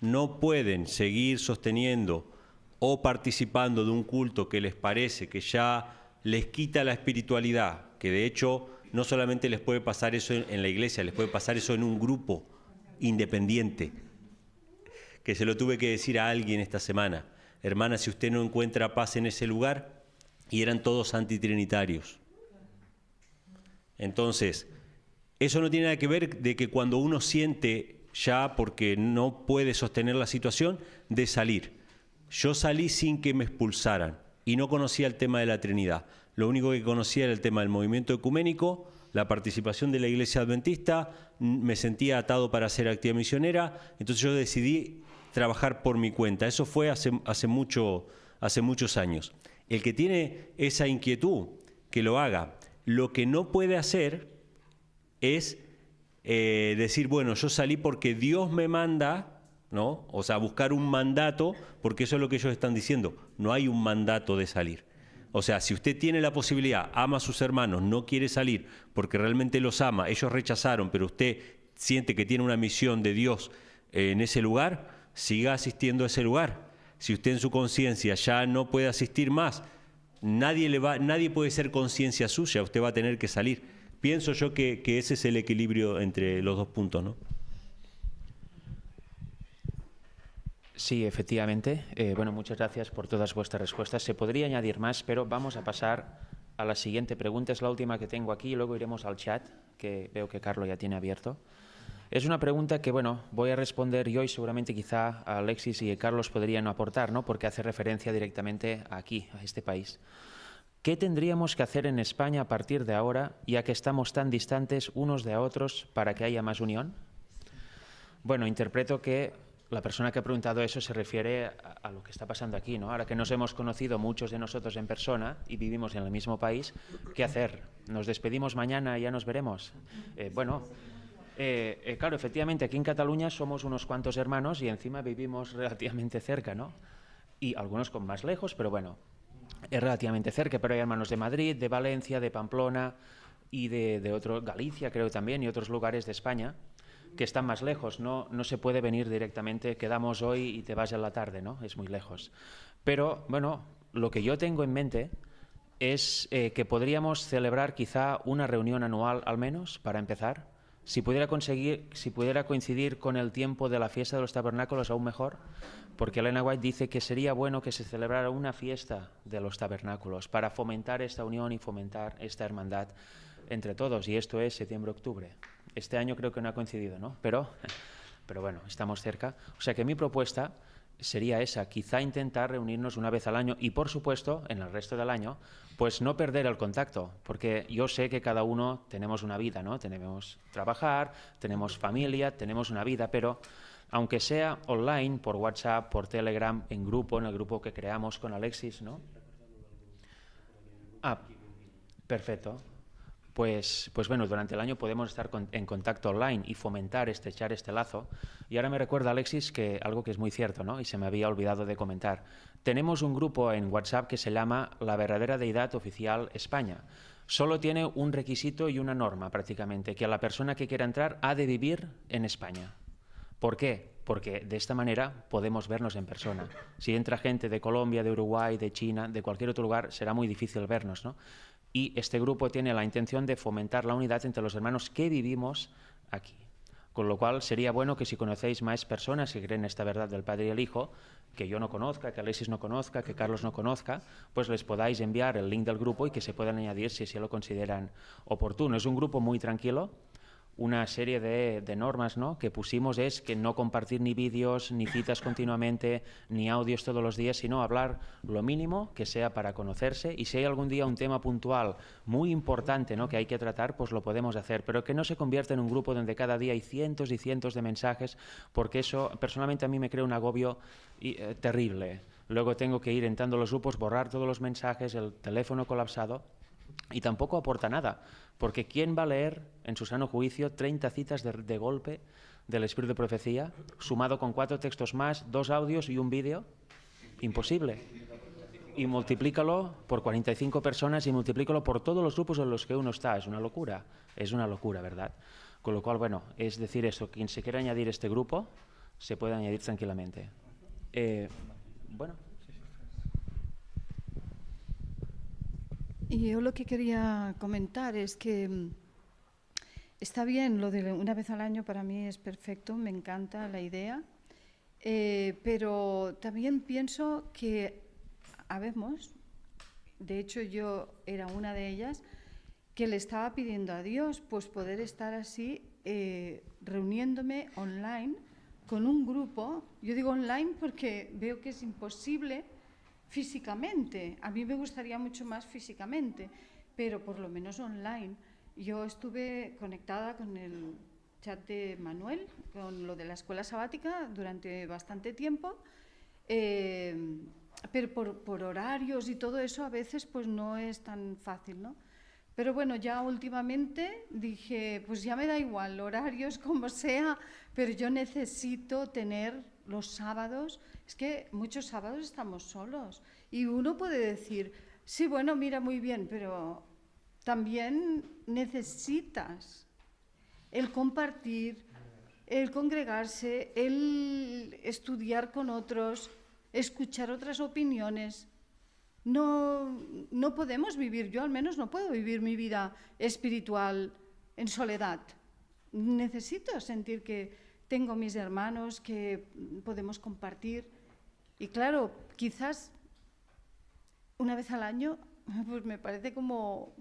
no pueden seguir sosteniendo o participando de un culto que les parece que ya les quita la espiritualidad, que de hecho no solamente les puede pasar eso en la iglesia, les puede pasar eso en un grupo independiente, que se lo tuve que decir a alguien esta semana. Hermana, si usted no encuentra paz en ese lugar, y eran todos antitrinitarios. Entonces, eso no tiene nada que ver de que cuando uno siente ya, porque no puede sostener la situación, de salir. Yo salí sin que me expulsaran y no conocía el tema de la Trinidad. Lo único que conocía era el tema del movimiento ecuménico, la participación de la Iglesia Adventista, me sentía atado para hacer actividad misionera, entonces yo decidí trabajar por mi cuenta. Eso fue hace muchos años. El que tiene esa inquietud, que lo haga. Lo que no puede hacer es decir, bueno, yo salí porque Dios me manda, ¿no? O sea, buscar un mandato, porque eso es lo que ellos están diciendo. No hay un mandato de salir. O sea, si usted tiene la posibilidad, ama a sus hermanos, no quiere salir porque realmente los ama, ellos rechazaron, pero usted siente que tiene una misión de Dios en ese lugar, siga asistiendo a ese lugar. Si usted en su conciencia ya no puede asistir más, nadie puede ser conciencia suya, usted va a tener que salir. Pienso yo que ese es el equilibrio entre los dos puntos, ¿no? Sí, efectivamente. Bueno, muchas gracias por todas vuestras respuestas. Se podría añadir más, pero vamos a pasar a la siguiente pregunta. Es la última que tengo aquí y luego iremos al chat, que veo que Carlos ya tiene abierto. Es una pregunta que, bueno, voy a responder yo y seguramente quizá Alexis y Carlos podrían aportar, ¿no? Porque hace referencia directamente aquí, a este país. ¿Qué tendríamos que hacer en España a partir de ahora, ya que estamos tan distantes unos de otros, para que haya más unión? Bueno, interpreto que la persona que ha preguntado eso se refiere a lo que está pasando aquí, ¿no? Ahora que nos hemos conocido muchos de nosotros en persona y vivimos en el mismo país, ¿qué hacer? ¿Nos despedimos mañana y ya nos veremos? Claro, efectivamente, aquí en Cataluña somos unos cuantos hermanos y encima vivimos relativamente cerca, ¿no? Y algunos con más lejos, pero bueno, es relativamente cerca. Pero hay hermanos de Madrid, de Valencia, de Pamplona y de otro, Galicia creo también, y otros lugares de España que están más lejos. No se puede venir directamente, quedamos hoy y te vas en la tarde, ¿no? Es muy lejos. Pero, bueno, lo que yo tengo en mente es que podríamos celebrar quizá una reunión anual al menos, para empezar. Si pudiera coincidir con el tiempo de la fiesta de los tabernáculos, aún mejor, porque Elena White dice que sería bueno que se celebrara una fiesta de los tabernáculos para fomentar esta unión y fomentar esta hermandad entre todos, y esto es septiembre-octubre. Este año creo que no ha coincidido, ¿no? Pero bueno, estamos cerca. O sea que mi propuesta sería esa, quizá intentar reunirnos una vez al año y, por supuesto, en el resto del año, pues no perder el contacto, porque yo sé que cada uno tenemos una vida, ¿no? Tenemos trabajar, tenemos familia, tenemos una vida, pero aunque sea online, por WhatsApp, por Telegram, en el grupo que creamos con Alexis, ¿no? Ah, perfecto. Pues bueno, durante el año podemos estar en contacto online y fomentar, estrechar este lazo. Y ahora me recuerda, Alexis, que algo que es muy cierto, ¿no? Y se me había olvidado de comentar. Tenemos un grupo en WhatsApp que se llama La Verdadera Deidad Oficial España. Solo tiene un requisito y una norma, prácticamente, que la persona que quiera entrar ha de vivir en España. ¿Por qué? Porque de esta manera podemos vernos en persona. Si entra gente de Colombia, de Uruguay, de China, de cualquier otro lugar, será muy difícil vernos, ¿no? Y este grupo tiene la intención de fomentar la unidad entre los hermanos que vivimos aquí. Con lo cual sería bueno que si conocéis más personas que creen esta verdad del Padre y el Hijo, que yo no conozca, que Alexis no conozca, que Carlos no conozca, pues les podáis enviar el link del grupo y que se puedan añadir si así lo consideran oportuno. Es un grupo muy tranquilo. Una serie de normas, ¿no?, que pusimos es que no compartir ni vídeos, ni citas continuamente, ni audios todos los días, sino hablar lo mínimo que sea para conocerse, y si hay algún día un tema puntual muy importante, ¿no?, que hay que tratar, pues lo podemos hacer, pero que no se convierta en un grupo donde cada día hay cientos y cientos de mensajes, porque eso personalmente a mí me crea un agobio terrible. Luego tengo que ir entrando a los grupos, borrar todos los mensajes, el teléfono colapsado, y tampoco aporta nada, porque ¿quién va a leer en su sano juicio 30 citas de golpe del Espíritu de Profecía, sumado con 4 textos más, 2 audios y un vídeo? Imposible. Y multiplícalo por 45 personas y multiplícalo por todos los grupos en los que uno está. Es una locura, ¿verdad? Con lo cual, bueno, es decir esto, quien se quiera añadir este grupo, se puede añadir tranquilamente. Bueno. Y yo lo que quería comentar es que está bien, lo de una vez al año para mí es perfecto, me encanta la idea, pero también pienso que habemos, de hecho yo era una de ellas, que le estaba pidiendo a Dios pues poder estar así reuniéndome online con un grupo. Yo digo online porque veo que es imposible físicamente. A mí me gustaría mucho más físicamente, pero por lo menos online. Yo estuve conectada con el chat de Manuel, con lo de la escuela sabática durante bastante tiempo, pero por horarios y todo eso a veces pues no es tan fácil, ¿no? Pero bueno, ya últimamente dije, pues ya me da igual, horarios como sea, pero yo necesito tener los sábados. Es que muchos sábados estamos solos y uno puede decir, sí, bueno, mira, muy bien, pero también necesitas el compartir, el congregarse, el estudiar con otros, escuchar otras opiniones. No podemos vivir, yo al menos no puedo vivir mi vida espiritual en soledad. Necesito sentir que tengo mis hermanos, que podemos compartir. Y claro, quizás una vez al año, pues me parece como...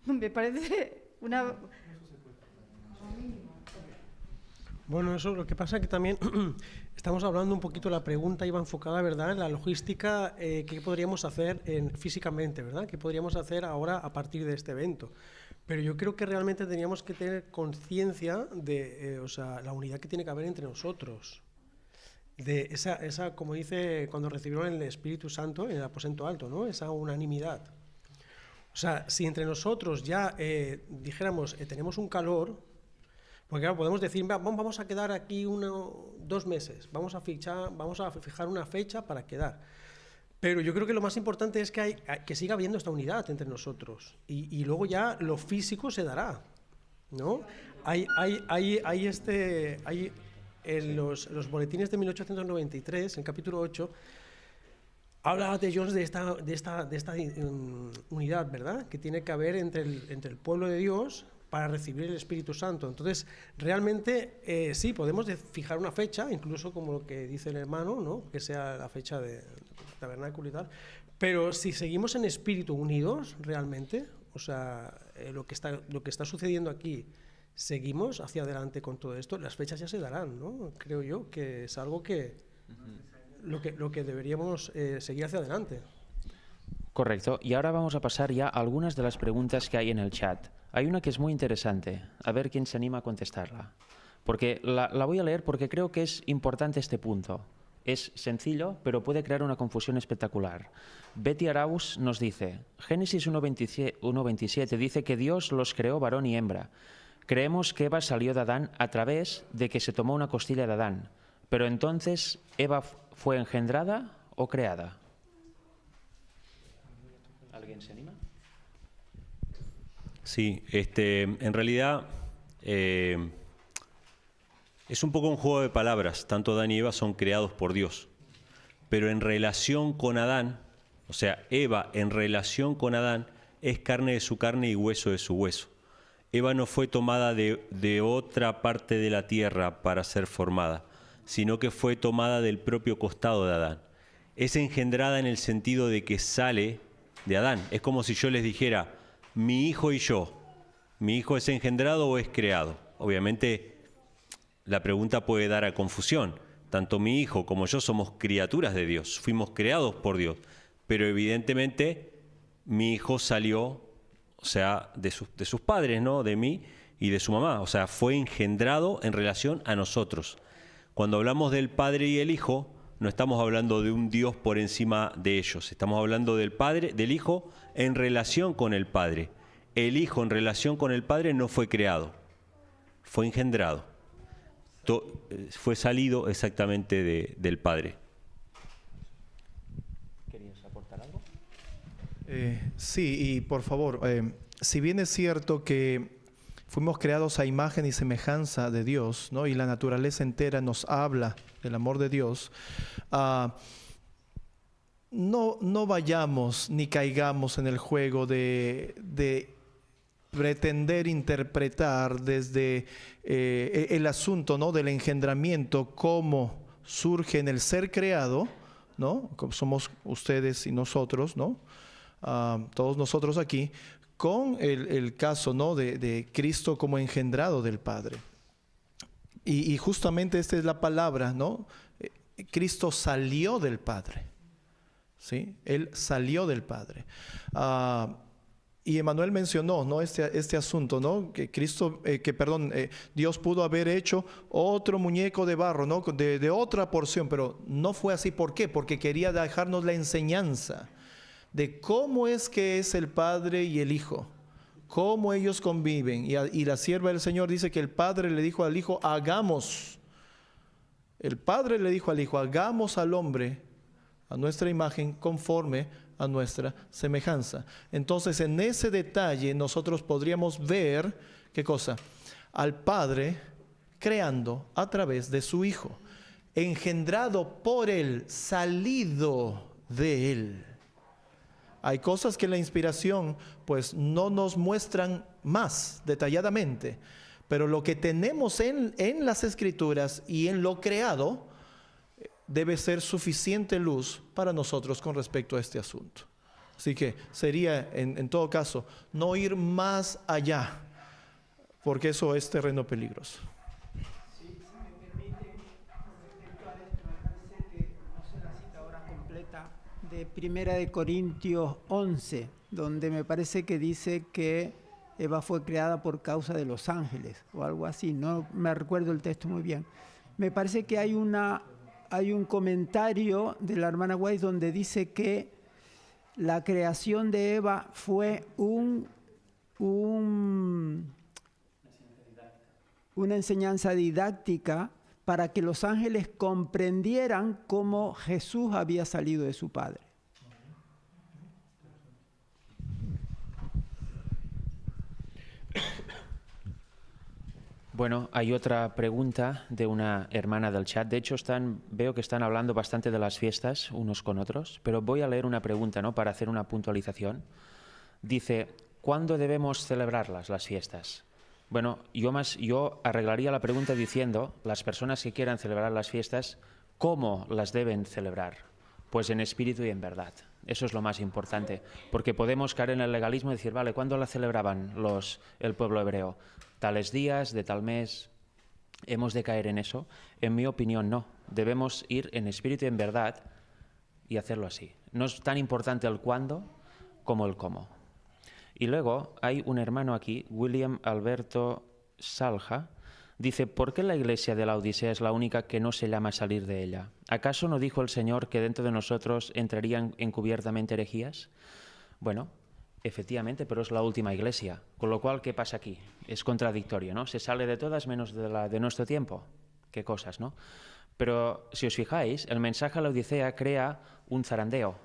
me parece una... Bueno, eso lo que pasa es que también estamos hablando un poquito, la pregunta iba enfocada, ¿verdad?, en la logística, qué podríamos hacer físicamente, ¿verdad?, qué podríamos hacer ahora a partir de este evento. Pero yo creo que realmente teníamos que tener conciencia de o sea, la unidad que tiene que haber entre nosotros. De esa, como dice, cuando recibieron el Espíritu Santo en el aposento alto, ¿no?, esa unanimidad. O sea, si entre nosotros ya dijéramos, tenemos un calor, porque claro, podemos decir, vamos a quedar aquí 2 meses, vamos a fijar una fecha para quedar. Pero yo creo que lo más importante es que siga habiendo esta unidad entre nosotros y luego ya lo físico se dará, ¿no? Hay en los boletines de 1893, en capítulo 8, habla de Jones de esta unidad, ¿verdad?, que tiene que haber entre el pueblo de Dios para recibir el Espíritu Santo. Entonces, realmente, sí, podemos fijar una fecha, incluso como lo que dice el hermano, ¿no?, que sea la fecha de tabernáculo y tal, pero si seguimos en espíritu unidos, realmente, o sea, lo que está sucediendo aquí, seguimos hacia adelante con todo esto, las fechas ya se darán, ¿no? Creo yo que es algo que lo que deberíamos seguir hacia adelante. Correcto. Y ahora vamos a pasar ya a algunas de las preguntas que hay en el chat. Hay una que es muy interesante. A ver quién se anima a contestarla. Porque la voy a leer porque creo que es importante este punto. Es sencillo, pero puede crear una confusión espectacular. Betty Arauz nos dice, Génesis 1:27 dice que Dios los creó varón y hembra. Creemos que Eva salió de Adán a través de que se tomó una costilla de Adán. Pero entonces, ¿Eva fue engendrada o creada? ¿Alguien se anima? Sí, en realidad es un poco un juego de palabras. Tanto Adán y Eva son creados por Dios. Pero en relación con Adán, o sea, Eva en relación con Adán es carne de su carne y hueso de su hueso. Eva no fue tomada de otra parte de la tierra para ser formada, sino que fue tomada del propio costado de Adán. Es engendrada en el sentido de que sale de Adán. Es como si yo les dijera, mi hijo y yo, ¿mi hijo es engendrado o es creado? Obviamente la pregunta puede dar a confusión. Tanto mi hijo como yo somos criaturas de Dios, fuimos creados por Dios, pero evidentemente mi hijo salió, o sea, de sus padres, ¿no?, de mí y de su mamá, o sea, fue engendrado en relación a nosotros. Cuando hablamos del Padre y el Hijo, no estamos hablando de un Dios por encima de ellos, estamos hablando del Padre, del Hijo en relación con el Padre. El Hijo en relación con el Padre no fue creado, fue engendrado. Fue salido exactamente del Padre. ¿Querías aportar algo? Sí, y por favor, si bien es cierto que fuimos creados a imagen y semejanza de Dios, ¿no? Y la naturaleza entera nos habla del amor de Dios. No vayamos ni caigamos en el juego de pretender interpretar desde el asunto, ¿no?, del engendramiento, cómo surge en el ser creado, ¿no? Como somos ustedes y nosotros, ¿no? Todos nosotros aquí, con el caso, ¿no?, de Cristo como engendrado del Padre. Y justamente esta es la palabra, ¿no? Cristo salió del Padre, ¿sí? Él salió del Padre. Y Emanuel mencionó, ¿no?, este asunto, ¿no?, que Dios pudo haber hecho otro muñeco de barro, ¿no?, de otra porción, pero no fue así. ¿Por qué? Porque quería dejarnos la enseñanza de cómo es que es el Padre y el Hijo, cómo ellos conviven. Y la sierva del Señor dice que el Padre le dijo al Hijo, hagamos. El Padre le dijo al Hijo, hagamos al hombre a nuestra imagen conforme a nuestra semejanza. Entonces, en ese detalle nosotros podríamos ver, ¿qué cosa? Al Padre creando a través de su Hijo, engendrado por Él, salido de Él. Hay cosas que la inspiración pues no nos muestran más detalladamente, pero lo que tenemos en las Escrituras y en lo creado debe ser suficiente luz para nosotros con respecto a este asunto. Así que sería, en todo caso, no ir más allá, porque eso es terreno peligroso. Si me permite, con respecto a esto, me parece que no sé la cita ahora completa de Primera de Corintios 11, donde me parece que dice que Eva fue creada por causa de los ángeles, o algo así, no me recuerdo el texto muy bien. Me parece que hay un comentario de la hermana Weiss donde dice que la creación de Eva fue una enseñanza didáctica para que los ángeles comprendieran cómo Jesús había salido de su Padre. Bueno, hay otra pregunta de una hermana del chat. De hecho, veo que están hablando bastante de las fiestas unos con otros, pero voy a leer una pregunta, ¿no?, para hacer una puntualización. Dice, ¿cuándo debemos celebrarlas, las fiestas? Bueno, yo arreglaría la pregunta diciendo, las personas que quieran celebrar las fiestas, ¿cómo las deben celebrar? Pues en espíritu y en verdad. Eso es lo más importante, porque podemos caer en el legalismo y decir, vale, ¿cuándo la celebraban el pueblo hebreo? Tales días, de tal mes. ¿Hemos de caer en eso? En mi opinión, no. Debemos ir en espíritu y en verdad y hacerlo así. No es tan importante el cuándo como el cómo. Y luego hay un hermano aquí, William Alberto Salja, dice, ¿por qué la iglesia de la Odisea es la única que no se llama a salir de ella? ¿Acaso no dijo el Señor que dentro de nosotros entrarían encubiertamente herejías? Bueno, efectivamente, pero es la última iglesia. Con lo cual, ¿qué pasa aquí? Es contradictorio, ¿no? Se sale de todas menos de la de nuestro tiempo. Qué cosas, ¿no? Pero si os fijáis, el mensaje a la Odisea crea un zarandeo.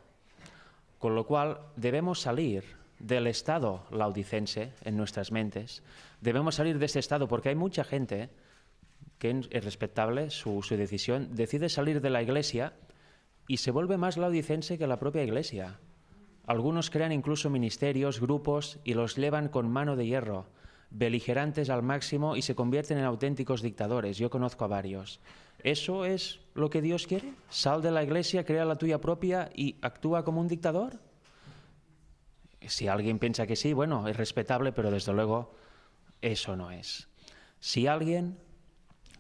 Con lo cual, debemos salir del estado laodicense en nuestras mentes. Debemos salir de este estado porque hay mucha gente que es respetable su decisión, decide salir de la iglesia y se vuelve más laodicense que la propia iglesia. Algunos crean incluso ministerios, grupos y los llevan con mano de hierro, beligerantes al máximo y se convierten en auténticos dictadores. Yo conozco a varios. ¿Eso es lo que Dios quiere? ¿Sal de la iglesia, crea la tuya propia y actúa como un dictador? Si alguien piensa que sí, bueno, es respetable, pero desde luego eso no es. Si alguien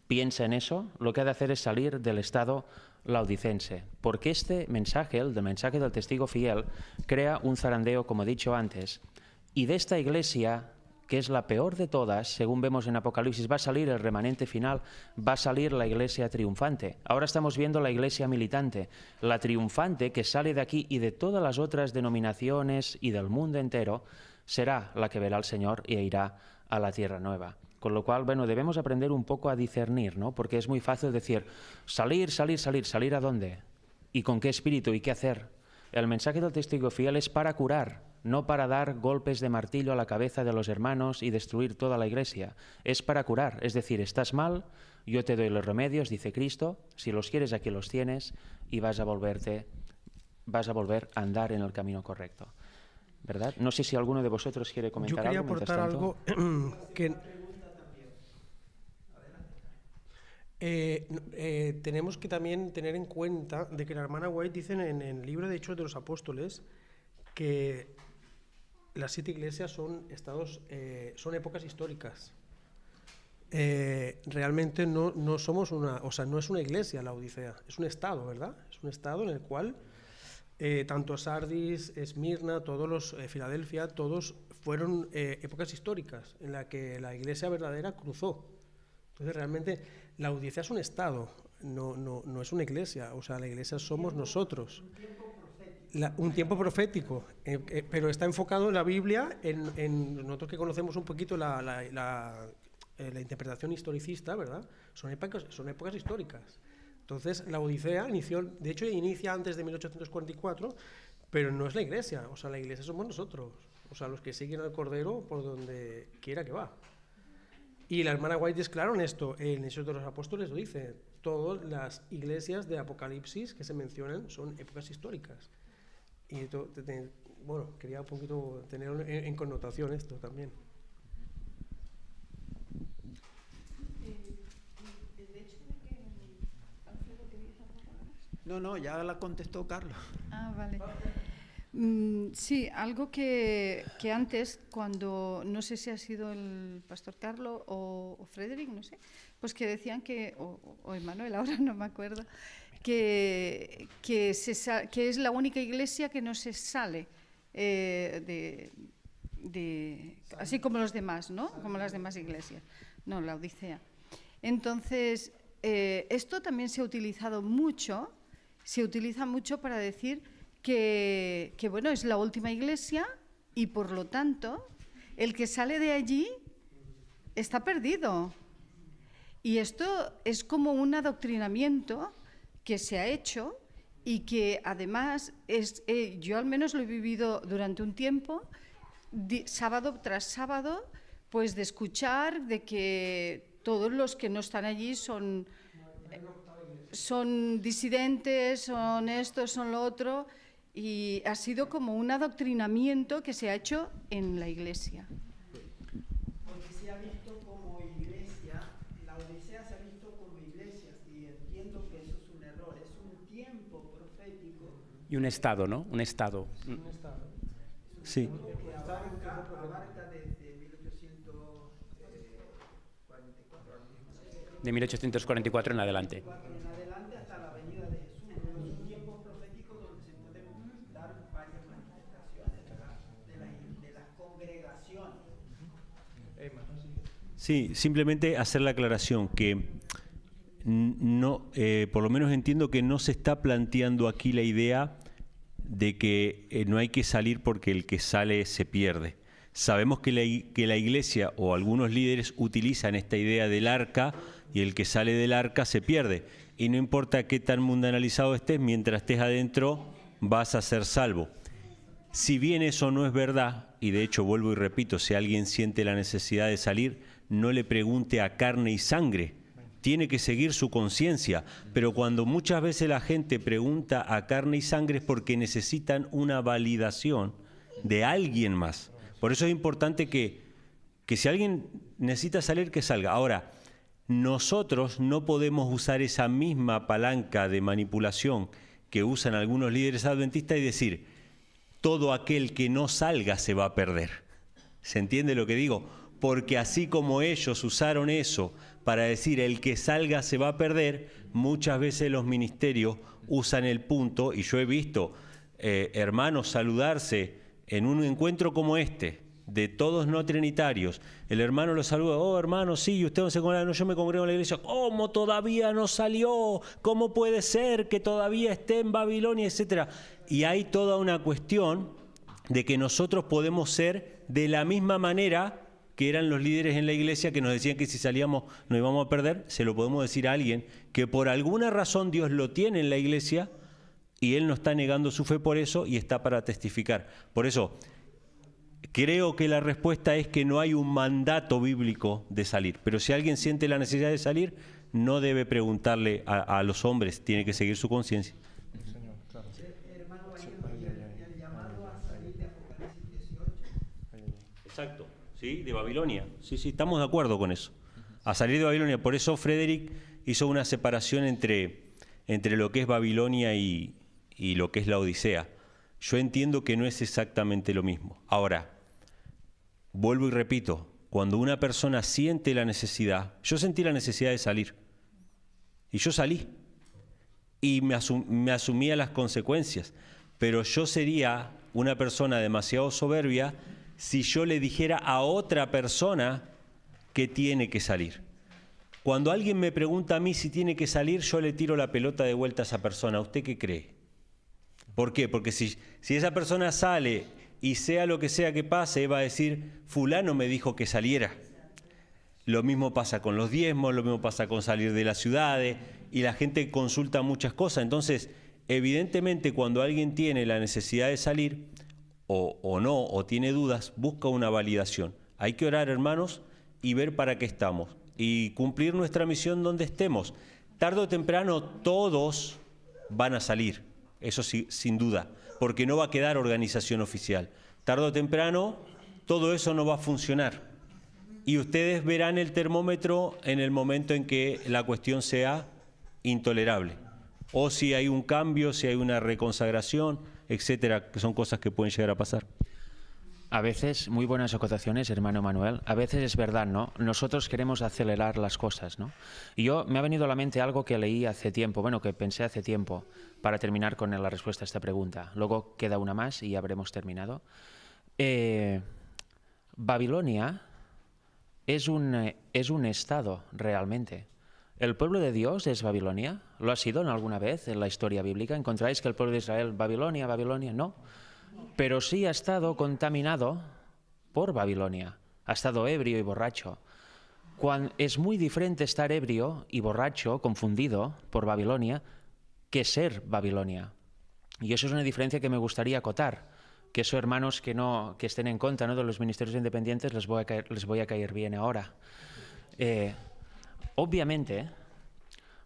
piensa en eso, lo que ha de hacer es salir del estado laodicense, porque este mensaje, el del mensaje del testigo fiel, crea un zarandeo, como he dicho antes, y de esta iglesia, que es la peor de todas, según vemos en Apocalipsis, va a salir el remanente final, va a salir la iglesia triunfante. Ahora estamos viendo la iglesia militante, la triunfante que sale de aquí y de todas las otras denominaciones y del mundo entero, será la que verá al Señor e irá a la tierra nueva. Con lo cual, bueno, debemos aprender un poco a discernir, ¿no? Porque es muy fácil decir, salir, ¿salir a dónde? ¿Y con qué espíritu? ¿Y qué hacer? El mensaje del testigo fiel es para curar, no para dar golpes de martillo a la cabeza de los hermanos y destruir toda la iglesia, es para curar. Es decir, estás mal, yo te doy los remedios, dice Cristo, si los quieres aquí los tienes y vas a volver a andar en el camino correcto. ¿Verdad? No sé si alguno de vosotros quiere comentar algo. Yo quería aportar algo que... tenemos que también tener en cuenta de que la hermana White dice en el libro de Hechos de los Apóstoles que las 7 iglesias son son épocas históricas. Realmente no somos no es una iglesia la Odisea, es un estado, ¿verdad? Es un estado en el cual tanto Sardis, Esmirna, todos los Filadelfia, todos fueron épocas históricas en la que la iglesia verdadera cruzó. Entonces realmente la Odisea es un estado, no es una iglesia, o sea, la iglesia somos nosotros. Un tiempo profético, pero está enfocado en la Biblia, en nosotros que conocemos un poquito la interpretación historicista, ¿verdad? Son épocas históricas. Entonces, la Odisea inicia antes de 1844, pero no es la iglesia, o sea, la iglesia somos nosotros, o sea, los que siguen al Cordero por donde quiera que va. Y la hermana White es claro en esto, en Hechos de los Apóstoles lo dice, todas las iglesias de Apocalipsis que se mencionan son épocas históricas. Y bueno, quería un poquito tener en connotación esto también. No, ya la contestó Carlos. Ah, vale. Sí, algo que antes, cuando, no sé si ha sido el pastor Carlos o Frederick, no sé, pues que decían que, o Emmanuel, ahora no me acuerdo, que es la única iglesia que no se sale así como los demás, ¿no? Como las demás iglesias. No, la Odisea. Entonces, esto también se ha utilizado mucho, para decir que bueno, es la última iglesia y por lo tanto el que sale de allí está perdido. Y esto es como un adoctrinamiento que se ha hecho y que además yo al menos lo he vivido durante un tiempo, sábado tras sábado, pues de escuchar de que todos los que no están allí son disidentes, son esto, son lo otro, y ha sido como un adoctrinamiento que se ha hecho en la iglesia. Porque se ha visto como iglesia, la Odisea se ha visto como iglesia, y entiendo que eso es un error, es un tiempo profético. Y un estado, ¿no? Un estado. Sí. Que abarca desde 1844. De 1844 en adelante. Hasta la venida de Jesús. Es un tiempo profético donde se pueden dar varias manifestaciones de las congregaciones. Sí, simplemente hacer la aclaración que no, por lo menos entiendo que no se está planteando aquí la idea de que no hay que salir porque el que sale se pierde. Sabemos que la iglesia o algunos líderes utilizan esta idea del arca y el que sale del arca se pierde. Y no importa qué tan mundanalizado estés, mientras estés adentro vas a ser salvo. Si bien eso no es verdad, y de hecho vuelvo y repito, si alguien siente la necesidad de salir, no le pregunte a carne y sangre, tiene que seguir su conciencia, pero cuando muchas veces la gente pregunta a carne y sangre es porque necesitan una validación de alguien más. Por eso es importante que si alguien necesita salir, que salga. Ahora, nosotros no podemos usar esa misma palanca de manipulación que usan algunos líderes adventistas y decir, todo aquel que no salga se va a perder. ¿Se entiende lo que digo? Porque así como ellos usaron eso para decir el que salga se va a perder, muchas veces los ministerios usan el punto, y yo he visto hermanos saludarse en un encuentro como este, de todos no trinitarios. El hermano lo saluda, oh hermano, sí, usted no se congrega, no, yo me congrego en la iglesia. ¿Cómo todavía no salió? ¿Cómo puede ser que todavía esté en Babilonia, etcétera? Y hay toda una cuestión de que nosotros podemos ser de la misma manera que eran los líderes en la iglesia que nos decían que si salíamos nos íbamos a perder. Se lo podemos decir a alguien que por alguna razón Dios lo tiene en la iglesia y él no está negando su fe por eso y está para testificar. Por eso, Creo que la respuesta es que no hay un mandato bíblico de salir, pero si alguien siente la necesidad de salir, no debe preguntarle a los hombres, tiene que seguir su conciencia. Exacto, ¿sí? De Babilonia. Sí, estamos de acuerdo con eso. A salir de Babilonia. Por eso Frederick hizo una separación entre lo que es Babilonia y lo que es la Odisea. Yo entiendo que no es exactamente lo mismo. Ahora, vuelvo y repito, cuando una persona siente la necesidad, yo sentí la necesidad de salir. Y yo salí. Y me asumía las consecuencias. Pero yo sería una persona demasiado soberbia si yo le dijera a otra persona que tiene que salir. Cuando alguien me pregunta a mí si tiene que salir, yo le tiro la pelota de vuelta a esa persona. ¿Usted qué cree? ¿Por qué? Porque si esa persona sale y sea lo que sea que pase, va a decir, fulano me dijo que saliera. Lo mismo pasa con los diezmos, lo mismo pasa con salir de las ciudades, y la gente consulta muchas cosas. Entonces, evidentemente, cuando alguien tiene la necesidad de salir, o no, o tiene dudas, busca una validación. Hay que orar, hermanos, y ver para qué estamos, y cumplir nuestra misión donde estemos. Tarde o temprano, todos van a salir, eso sí, sin duda, porque no va a quedar organización oficial. Tarde o temprano, todo eso no va a funcionar. Y ustedes verán el termómetro en el momento en que la cuestión sea intolerable. O si hay un cambio, si hay una reconsagración, etcétera, que son cosas que pueden llegar a pasar. A veces, muy buenas acotaciones, hermano Manuel. A veces es verdad, ¿no? Nosotros queremos acelerar las cosas, ¿no? Y me ha venido a la mente algo que leí hace tiempo, bueno, que pensé hace tiempo, para terminar con la respuesta a esta pregunta. Luego queda una más y ya habremos terminado. Babilonia es un estado, realmente. ¿El pueblo de Dios es Babilonia? ¿Lo ha sido en alguna vez en la historia bíblica? ¿Encontráis que el pueblo de Israel, Babilonia, Babilonia? No. Pero sí ha estado contaminado por Babilonia. Ha estado ebrio y borracho. Es muy diferente estar ebrio y borracho, confundido por Babilonia, que ser Babilonia. Y eso es una diferencia que me gustaría acotar. Que esos hermanos que estén en contra, ¿no?, de los ministerios independientes les voy a caer bien ahora. Obviamente,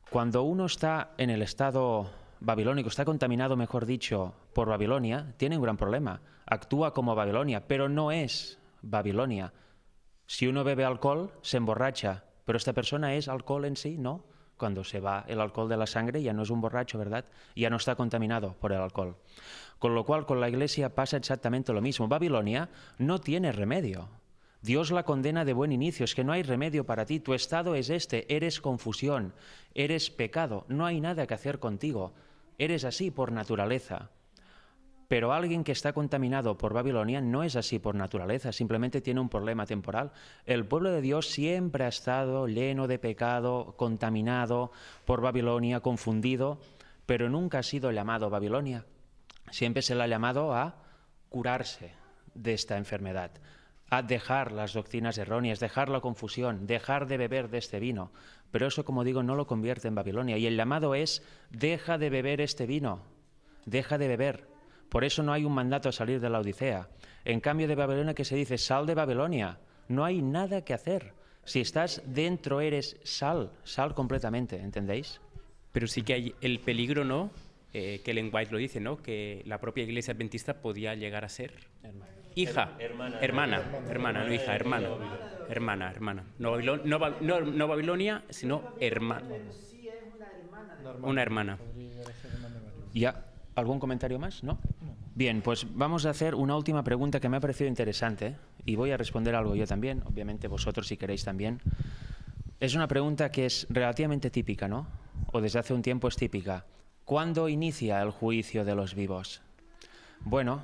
cuando uno está en el estado babilónico, está contaminado, mejor dicho, por Babilonia, tiene un gran problema. Actúa como Babilonia, pero no es Babilonia. Si uno bebe alcohol, se emborracha, pero esta persona es alcohol en sí, ¿no? Cuando se va el alcohol de la sangre ya no es un borracho, ¿verdad? Ya no está contaminado por el alcohol. Con lo cual, con la Iglesia pasa exactamente lo mismo. Babilonia no tiene remedio. Dios la condena de buen inicio, es que no hay remedio para ti, tu estado es eres confusión, eres pecado, no hay nada que hacer contigo, eres así por naturaleza. Pero alguien que está contaminado por Babilonia no es así por naturaleza, simplemente tiene un problema temporal. El pueblo de Dios siempre ha estado lleno de pecado, contaminado por Babilonia, confundido, pero nunca ha sido llamado Babilonia. Siempre se le ha llamado a curarse de esta enfermedad, a dejar las doctrinas erróneas, dejar la confusión, dejar de beber de este vino. Pero eso, como digo, no lo convierte en Babilonia. Y el llamado es, deja de beber este vino, deja de beber. Por eso no hay un mandato a salir de la Odisea. En cambio de Babilonia, que se dice, sal de Babilonia. No hay nada que hacer. Si estás dentro, eres sal completamente, ¿entendéis? Pero sí que hay el peligro, ¿no? Que Ellen White lo dice, ¿no? Que la propia Iglesia Adventista podía llegar a ser hija, hermana, no hija, hermana. No Babilonia, sino hermana. Una hermana. ¿Ya? ¿Algún comentario más? ¿No? Bien, pues vamos a hacer una última pregunta que me ha parecido interesante y voy a responder algo yo también, obviamente vosotros si queréis también. Es una pregunta que es relativamente típica, ¿no? O desde hace un tiempo es típica. ¿Cuándo inicia el juicio de los vivos? Bueno,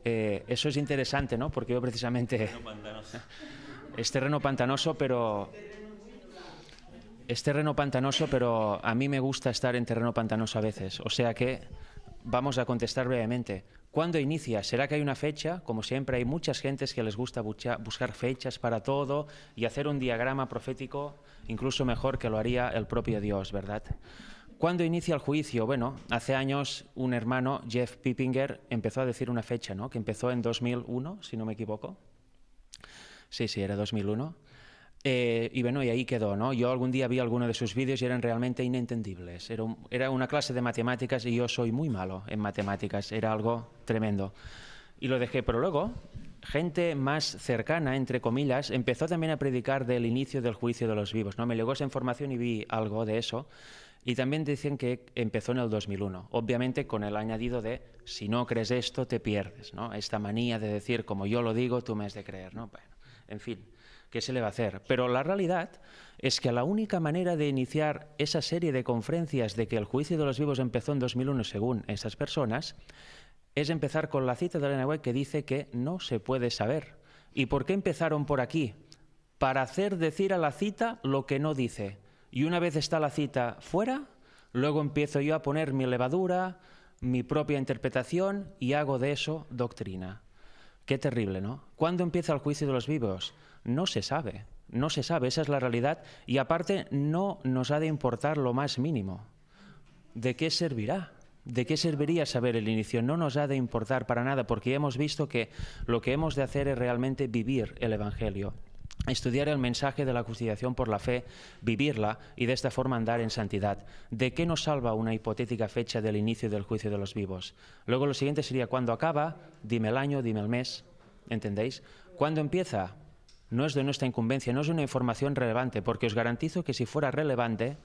eso es interesante, ¿no? Porque yo precisamente... Es terreno pantanoso, pero a mí me gusta estar en terreno pantanoso a veces. O sea que vamos a contestar brevemente. ¿Cuándo inicia? ¿Será que hay una fecha? Como siempre, hay muchas gentes que les gusta buscar fechas para todo y hacer un diagrama profético incluso mejor que lo haría el propio Dios, ¿verdad? ¿Cuándo inicia el juicio? Bueno, hace años un hermano, Jeff Pippinger, empezó a decir una fecha, ¿no? Que empezó en 2001, si no me equivoco. Sí, era 2001. Y bueno, y ahí quedó, ¿no? Yo algún día vi alguno de sus vídeos y eran realmente inentendibles. Era una clase de matemáticas y yo soy muy malo en matemáticas. Era algo tremendo. Y lo dejé, pero luego gente más cercana, entre comillas, empezó también a predicar del inicio del juicio de los vivos, ¿no? Me llegó esa información y vi algo de eso. Y también dicen que empezó en el 2001, obviamente con el añadido de si no crees esto te pierdes, ¿no? Esta manía de decir como yo lo digo tú me has de creer, ¿no? Bueno, en fin, ¿qué se le va a hacer? Pero la realidad es que la única manera de iniciar esa serie de conferencias de que el juicio de los vivos empezó en 2001 según esas personas es empezar con la cita de Ellen White que dice que no se puede saber. ¿Y por qué empezaron por aquí? Para hacer decir a la cita lo que no dice. Y una vez está la cita fuera, luego empiezo yo a poner mi levadura, mi propia interpretación y hago de eso doctrina. Qué terrible, ¿no? ¿Cuándo empieza el juicio de los vivos? No se sabe, esa es la realidad. Y aparte no nos ha de importar lo más mínimo. ¿De qué servirá? ¿De qué serviría saber el inicio? No nos ha de importar para nada, porque ya hemos visto que lo que hemos de hacer es realmente vivir el Evangelio. Estudiar el mensaje de la justificación por la fe, vivirla y de esta forma andar en santidad. ¿De qué nos salva una hipotética fecha del inicio del juicio de los vivos? Luego lo siguiente sería, ¿cuándo acaba? Dime el año, dime el mes, ¿entendéis? ¿Cuándo empieza? No es de nuestra incumbencia, no es una información relevante, porque os garantizo que si fuera relevante,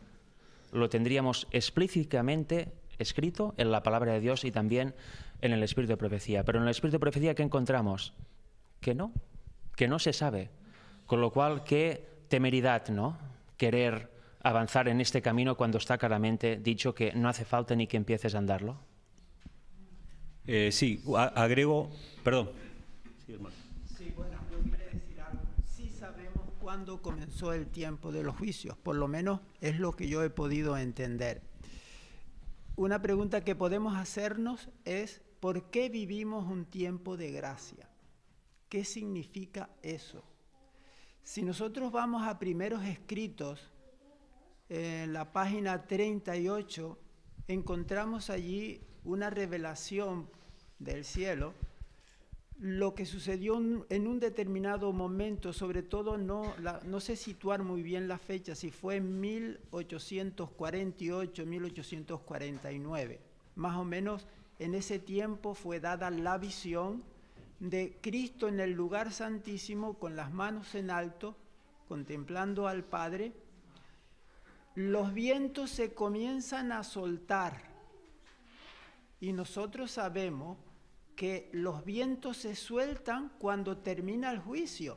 lo tendríamos explícitamente escrito en la palabra de Dios y también en el espíritu de profecía. Pero en el espíritu de profecía, ¿qué encontramos? Que no se sabe. Con lo cual, qué temeridad, ¿no? Querer avanzar en este camino cuando está claramente dicho que no hace falta ni que empieces a andarlo. Sí, agrego, perdón. Sí, hermano. Sí, bueno, yo quería decir algo. Sí sabemos cuándo comenzó el tiempo de los juicios, por lo menos es lo que yo he podido entender. Una pregunta que podemos hacernos es, ¿por qué vivimos un tiempo de gracia? ¿Qué significa eso? Si nosotros vamos a primeros escritos, en la página 38, encontramos allí una revelación del cielo, lo que sucedió en un determinado momento, sobre todo no sé situar muy bien la fecha, si fue en 1848, 1849. Más o menos en ese tiempo fue dada la visión de Cristo en el lugar santísimo con las manos en alto, contemplando al Padre. Los vientos se comienzan a soltar y nosotros sabemos que los vientos se sueltan cuando termina el juicio.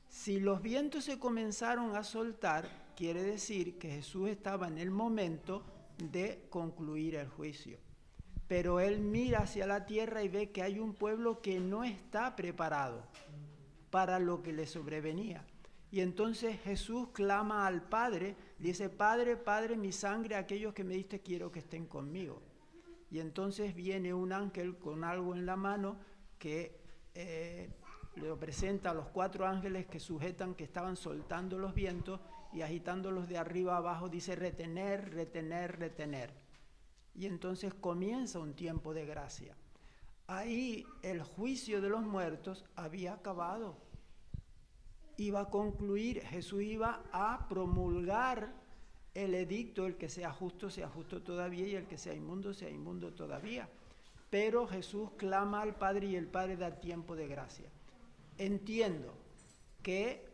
Si los vientos se comenzaron a soltar, quiere decir que Jesús estaba en el momento de concluir el juicio. Pero él mira hacia la tierra y ve que hay un pueblo que no está preparado para lo que le sobrevenía. Y entonces Jesús clama al Padre, dice, Padre, Padre, mi sangre, aquellos que me diste quiero que estén conmigo. Y entonces viene un ángel con algo en la mano que le presenta a los 4 ángeles que sujetan, que estaban soltando los vientos y agitándolos de arriba abajo, dice retener, retener, retener. Y entonces comienza un tiempo de gracia. Ahí el juicio de los muertos había acabado. Iba a concluir, Jesús iba a promulgar el edicto, el que sea justo todavía, y el que sea inmundo todavía. Pero Jesús clama al Padre y el Padre da tiempo de gracia. Entiendo que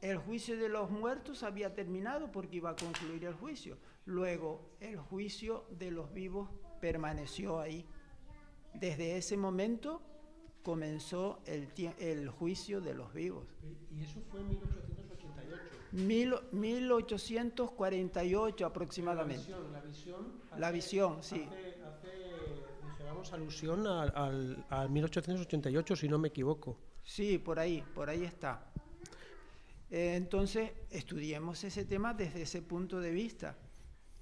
el juicio de los muertos había terminado porque iba a concluir el juicio. Luego, el juicio de los vivos permaneció ahí. Desde ese momento comenzó el juicio de los vivos. ¿Y eso fue en 1888? 1848 aproximadamente. La visión, sí. Dijéramos alusión al 1888, si no me equivoco. Sí, por ahí está. Entonces, estudiemos ese tema desde ese punto de vista.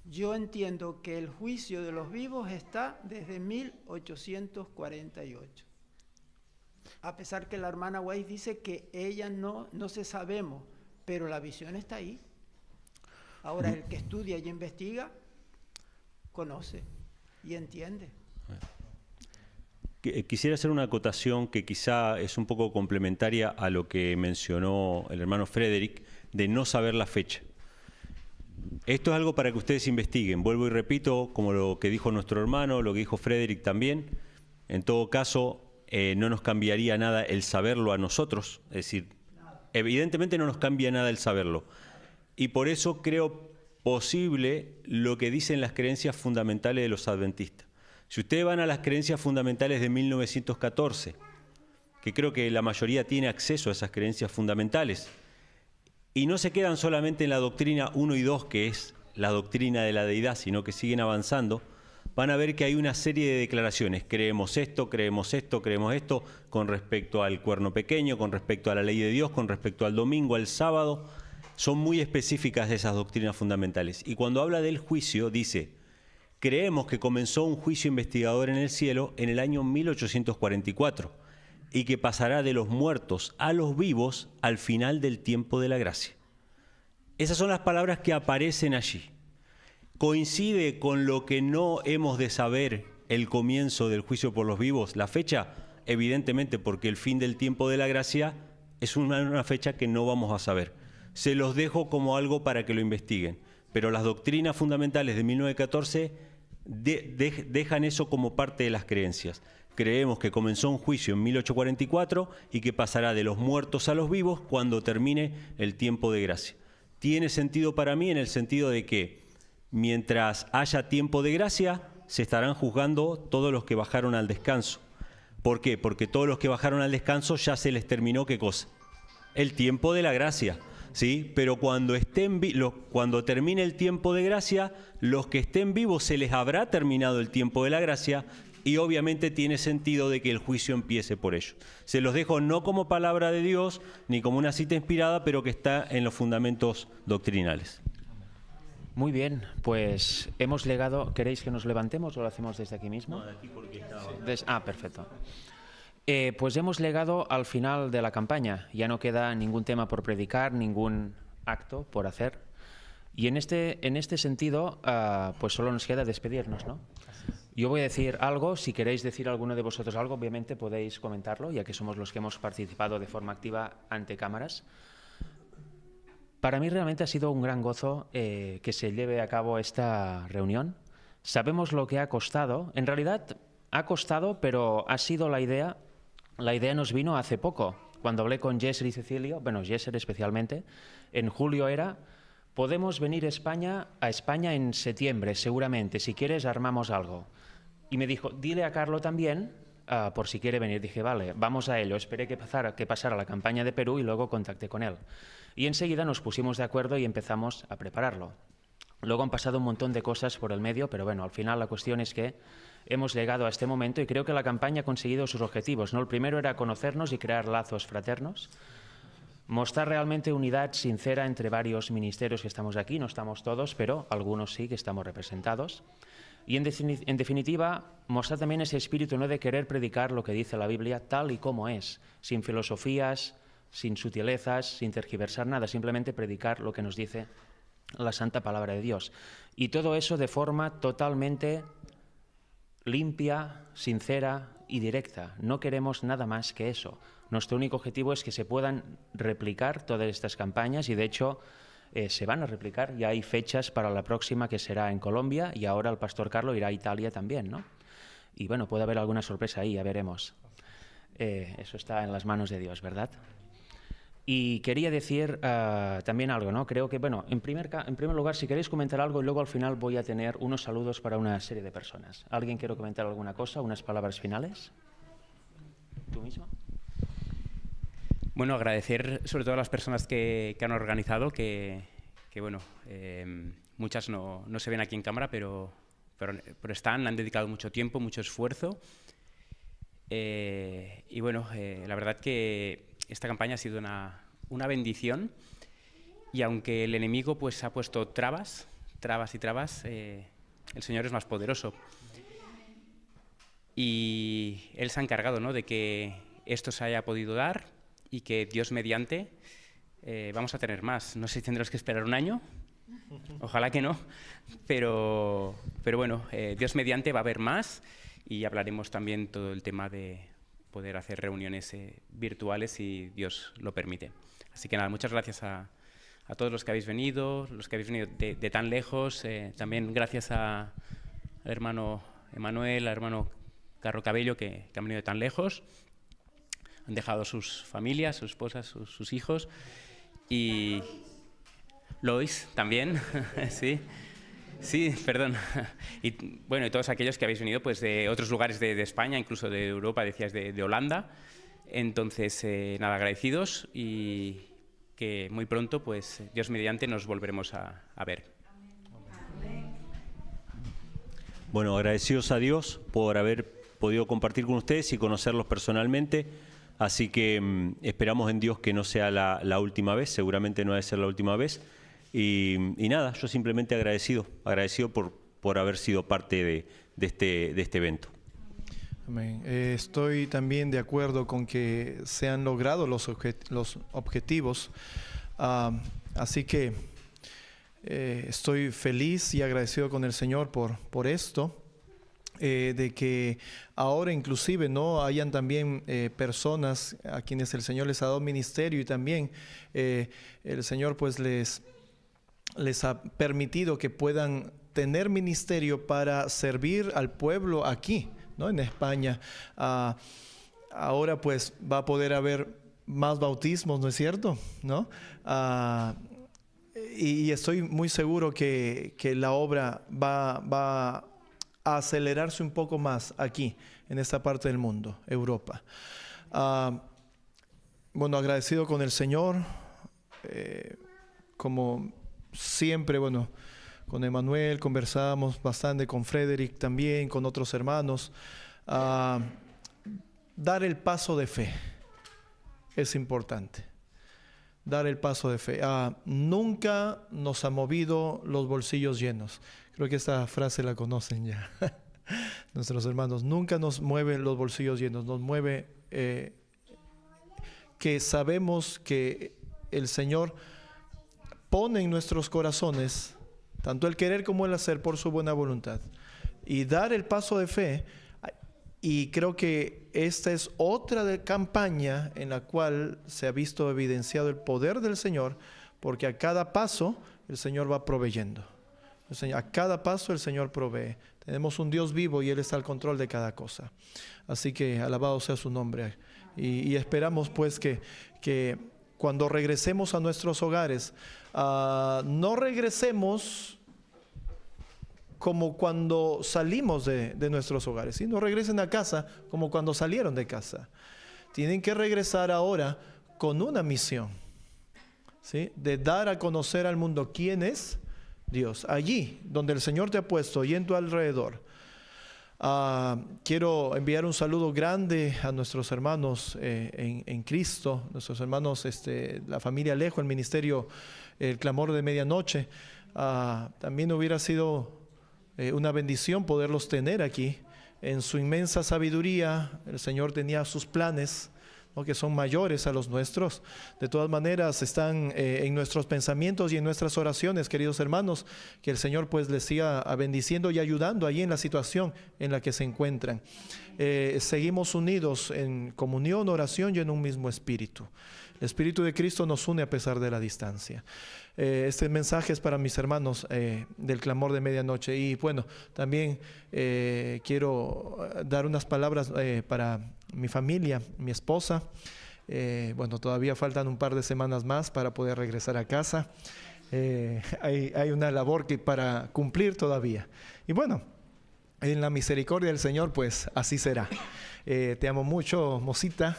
Yo entiendo que el juicio de los vivos está desde 1848. A pesar que la hermana White dice que ella no se sabemos, pero la visión está ahí. Ahora, el que estudia y investiga, conoce y entiende. Quisiera hacer una acotación que quizá es un poco complementaria a lo que mencionó el hermano Frederick, de no saber la fecha. Esto es algo para que ustedes investiguen. Vuelvo y repito, como lo que dijo nuestro hermano, lo que dijo Frederick también. En todo caso, no nos cambiaría nada el saberlo a nosotros. Es decir, evidentemente no nos cambia nada el saberlo. Y por eso creo posible lo que dicen las creencias fundamentales de los adventistas. Si ustedes van a las creencias fundamentales de 1914, que creo que la mayoría tiene acceso a esas creencias fundamentales, y no se quedan solamente en la doctrina 1 y 2, que es la doctrina de la deidad, sino que siguen avanzando, van a ver que hay una serie de declaraciones. Creemos esto, creemos esto, creemos esto, con respecto al cuerno pequeño, con respecto a la ley de Dios, con respecto al domingo, al sábado. Son muy específicas de esas doctrinas fundamentales. Y cuando habla del juicio, dice: creemos que comenzó un juicio investigador en el cielo en el año 1844 y que pasará de los muertos a los vivos al final del tiempo de la gracia. Esas son las palabras que aparecen allí. ¿Coincide con lo que no hemos de saber el comienzo del juicio por los vivos? La fecha, evidentemente, porque el fin del tiempo de la gracia es una fecha que no vamos a saber. Se los dejo como algo para que lo investiguen. Pero las doctrinas fundamentales de 1914 dejan eso como parte de las creencias. Creemos que comenzó un juicio en 1844 y que pasará de los muertos a los vivos cuando termine el tiempo de gracia. Tiene sentido para mí en el sentido de que mientras haya tiempo de gracia, se estarán juzgando todos los que bajaron al descanso. ¿Por qué? Porque todos los que bajaron al descanso ya se les terminó, ¿qué cosa? El tiempo de la gracia, ¿sí? Pero cuando termine el tiempo de gracia, los que estén vivos se les habrá terminado el tiempo de la gracia, y obviamente tiene sentido de que el juicio empiece por ello. Se los dejo no como palabra de Dios, ni como una cita inspirada, pero que está en los fundamentos doctrinales. Muy bien, pues hemos llegado. ¿Queréis que nos levantemos o lo hacemos desde aquí mismo? No, de aquí porque estaba... Perfecto. Pues hemos llegado al final de la campaña. Ya no queda ningún tema por predicar, ningún acto por hacer. Y en este sentido, pues solo nos queda despedirnos, ¿no? Yo voy a decir algo. Si queréis decir alguno de vosotros algo, obviamente podéis comentarlo, ya que somos los que hemos participado de forma activa ante cámaras. Para mí realmente ha sido un gran gozo que se lleve a cabo esta reunión. Sabemos lo que ha costado. En realidad ha costado, pero ha sido la idea. La idea nos vino hace poco, cuando hablé con Jesser y Cecilio, bueno, Jesser especialmente. En julio era: podemos venir a España en septiembre, seguramente. Si quieres, armamos algo. Y me dijo: dile a Carlo también, por si quiere venir. Dije: vale, vamos a ello. Esperé que pasara la campaña de Perú y luego contacté con él. Y enseguida nos pusimos de acuerdo y empezamos a prepararlo. Luego han pasado un montón de cosas por el medio, pero bueno, al final la cuestión es que hemos llegado a este momento y creo que la campaña ha conseguido sus objetivos, ¿no? El primero era conocernos y crear lazos fraternos, mostrar realmente unidad sincera entre varios ministerios que estamos aquí. No estamos todos, pero algunos sí que estamos representados. Y en definitiva, mostrar también ese espíritu, ¿no?, de querer predicar lo que dice la Biblia tal y como es, sin filosofías, sin sutilezas, sin tergiversar nada, simplemente predicar lo que nos dice la Santa Palabra de Dios. Y todo eso de forma totalmente limpia, sincera y directa. No queremos nada más que eso. Nuestro único objetivo es que se puedan replicar todas estas campañas y de hecho se van a replicar. Ya hay fechas para la próxima, que será en Colombia, y ahora el pastor Carlo irá a Italia también, ¿no? Y bueno, puede haber alguna sorpresa ahí, ya veremos. Eso está en las manos de Dios, ¿verdad? Y quería decir también algo, ¿no? Creo que, bueno, en primer lugar, si queréis comentar algo, y luego al final voy a tener unos saludos para una serie de personas. ¿Alguien quiere comentar alguna cosa, unas palabras finales? ¿Tú mismo? Bueno, agradecer sobre todo a las personas que han organizado, que bueno, muchas no se ven aquí en cámara, pero han dedicado mucho tiempo, mucho esfuerzo. Y bueno, la verdad que esta campaña ha sido una bendición, y aunque el enemigo pues ha puesto trabas, el Señor es más poderoso. Y Él se ha encargado, ¿no?, de que esto se haya podido dar y que Dios mediante vamos a tener más. No sé si tendremos que esperar un año, Ojalá que no, pero bueno, Dios mediante va a haber más y hablaremos también todo el tema de poder hacer reuniones virtuales si Dios lo permite. Así que nada, muchas gracias a todos los que habéis venido de tan lejos, también gracias al hermano Emanuel, al hermano Carro Cabello, que han venido de tan lejos, han dejado sus familias, sus esposas, sus hijos, y Lois también, sí, perdón. Y bueno, y todos aquellos que habéis venido pues de otros lugares de España, incluso de Europa, decías de Holanda. Entonces, nada, agradecidos y que muy pronto, pues Dios mediante, nos volveremos a ver. Bueno, agradecidos a Dios por haber podido compartir con ustedes y conocerlos personalmente. Así que esperamos en Dios que no sea la última vez, seguramente no ha de ser la última vez. Y nada, yo simplemente agradecido por haber sido parte de este evento. Amén. Estoy también de acuerdo con que se han logrado los objetivos. Así que estoy feliz y agradecido con el Señor por esto. De que ahora inclusive no hayan también personas a quienes el Señor les ha dado ministerio y también el Señor pues les ha permitido que puedan tener ministerio para servir al pueblo aquí, ¿no? En España. Ahora pues va a poder haber más bautismos, ¿no es cierto? ¿No? Y estoy muy seguro que la obra va a acelerarse un poco más aquí, en esta parte del mundo, Europa. Bueno, agradecido con el Señor, como siempre, bueno, con Emanuel conversábamos bastante, con Frederick también, con otros hermanos. Dar el paso de fe es importante. Dar el paso de fe. Nunca nos ha movido los bolsillos llenos. Creo que esta frase la conocen ya. Nuestros hermanos, nunca nos mueven los bolsillos llenos, nos mueve que sabemos que el Señor pone en nuestros corazones tanto el querer como el hacer por su buena voluntad. Y dar el paso de fe, y creo que esta es otra campaña en la cual se ha visto evidenciado el poder del Señor, porque a cada paso el Señor va proveyendo. A cada paso el Señor provee. Tenemos un Dios vivo y Él está al control de cada cosa. Así que alabado sea su nombre. Y esperamos pues que cuando regresemos a nuestros hogares, no regresemos como cuando salimos de nuestros hogares, ¿sí? No regresen a casa como cuando salieron de casa. Tienen que regresar ahora con una misión, ¿sí? De dar a conocer al mundo quién es Dios, allí donde el Señor te ha puesto y en tu alrededor. Quiero enviar un saludo grande a nuestros hermanos en Cristo, nuestros hermanos, la familia Alejo, el ministerio El Clamor de Medianoche. También hubiera sido una bendición poderlos tener aquí. En su inmensa sabiduría, el Señor tenía sus planes, ¿no? Que son mayores a los nuestros. De todas maneras están en nuestros pensamientos y en nuestras oraciones, queridos hermanos, que el Señor pues les siga bendiciendo y ayudando allí en la situación en la que se encuentran. Seguimos unidos en comunión, oración y en un mismo espíritu. El Espíritu de Cristo nos une a pesar de la distancia. Este mensaje es para mis hermanos del Clamor de Medianoche. Y bueno, también quiero dar unas palabras para mi familia, mi esposa. Bueno, todavía faltan un par de semanas más para poder regresar a casa. Hay una labor para cumplir todavía. Y bueno, en la misericordia del Señor, pues así será. Te amo mucho, Mosita,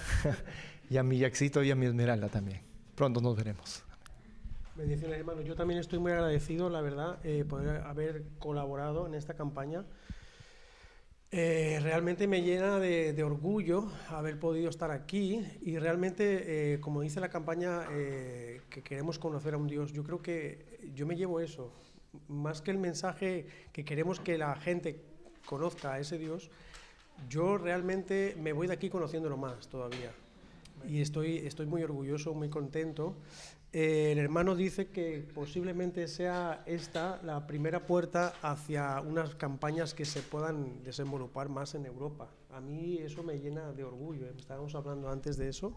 y a mi Yaxito y a mi Esmeralda también. Pronto nos veremos. Bendiciones, hermano. Yo también estoy muy agradecido, la verdad, poder haber colaborado en esta campaña. Realmente me llena de orgullo haber podido estar aquí y realmente, como dice la campaña, que queremos conocer a un Dios. Yo creo que yo me llevo eso, más que el mensaje que queremos que la gente conozca a ese Dios. Yo realmente me voy de aquí conociéndolo más todavía y estoy muy orgulloso, muy contento. el hermano dice que posiblemente sea esta la primera puerta hacia unas campañas que se puedan desenvolupar más en Europa. A mí eso me llena de orgullo, estábamos hablando antes de eso,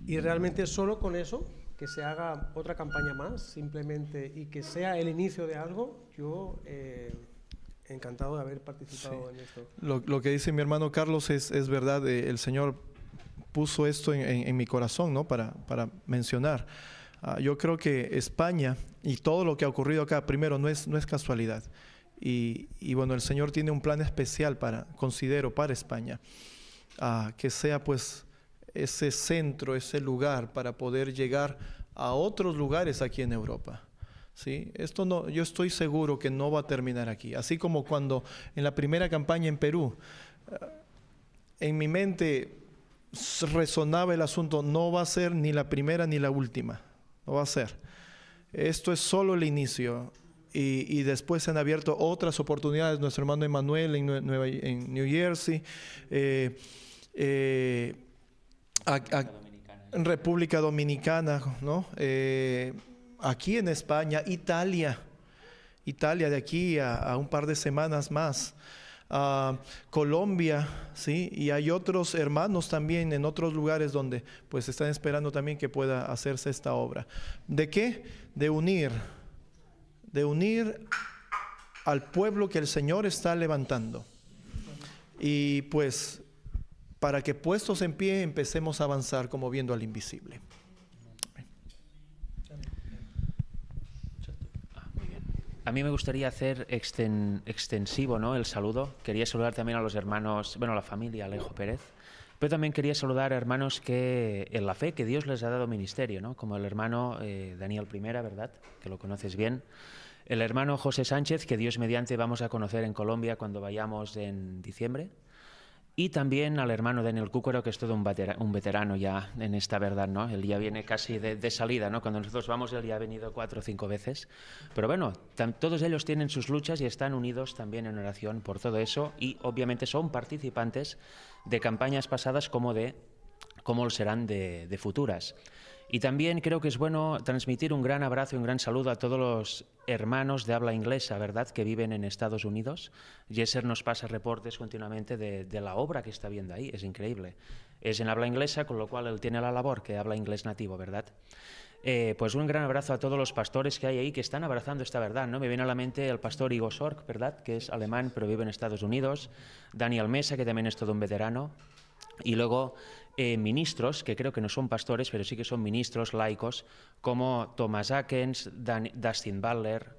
y realmente solo con eso, que se haga otra campaña más, simplemente, y que sea el inicio de algo, yo encantado de haber participado en esto. Lo que dice mi hermano Carlos es verdad, el Señor puso esto en mi corazón, ¿no? Para mencionar. Yo creo que España y todo lo que ha ocurrido acá, primero, no es casualidad. Y bueno, el Señor tiene un plan especial considero, para España. Que sea pues ese centro, ese lugar para poder llegar a otros lugares aquí en Europa. ¿Sí? Esto no, yo estoy seguro que no va a terminar aquí. Así como cuando en la primera campaña en Perú, en mi mente resonaba el asunto, no va a ser ni la primera ni la última. No va a ser. Esto es solo el inicio. Y después se han abierto otras oportunidades. Nuestro hermano Emanuel en New Jersey, en República Dominicana, ¿no? Aquí en España, Italia de aquí a un par de semanas más. Colombia, ¿sí? Y hay otros hermanos también en otros lugares donde pues están esperando también que pueda hacerse esta obra. ¿De qué? De unir al pueblo que el Señor está levantando. Y pues para que puestos en pie empecemos a avanzar como viendo al invisible. A mí me gustaría hacer extensivo, ¿no?, el saludo. Quería saludar también a los hermanos, bueno, a la familia Alejo Pérez, pero también quería saludar a hermanos que en la fe que Dios les ha dado ministerio, ¿no?, como el hermano Daniel Primera, ¿verdad?, que lo conoces bien. El hermano José Sánchez, que Dios mediante vamos a conocer en Colombia cuando vayamos en diciembre. Y también al hermano Daniel Cúquero, que es todo un veterano ya en esta verdad, ¿no? Él ya viene casi de salida, ¿no? Cuando nosotros vamos, él ya ha venido 4 o 5 veces. Pero bueno, todos ellos tienen sus luchas y están unidos también en oración por todo eso. Y obviamente son participantes de campañas pasadas como lo serán de futuras. Y también creo que es bueno transmitir un gran abrazo y un gran saludo a todos los hermanos de habla inglesa, ¿verdad?, que viven en Estados Unidos. Jesser nos pasa reportes continuamente de la obra que está viendo ahí, es increíble. Es en habla inglesa, con lo cual él tiene la labor que habla inglés nativo, ¿verdad? Pues un gran abrazo a todos los pastores que hay ahí que están abrazando esta verdad, ¿no? Me viene a la mente el pastor Igor Sork, ¿verdad?, que es alemán pero vive en Estados Unidos. Daniel Mesa, que también es todo un veterano. Y luego ministros, que creo que no son pastores, pero sí que son ministros laicos, como Thomas Atkins, Dustin Butler,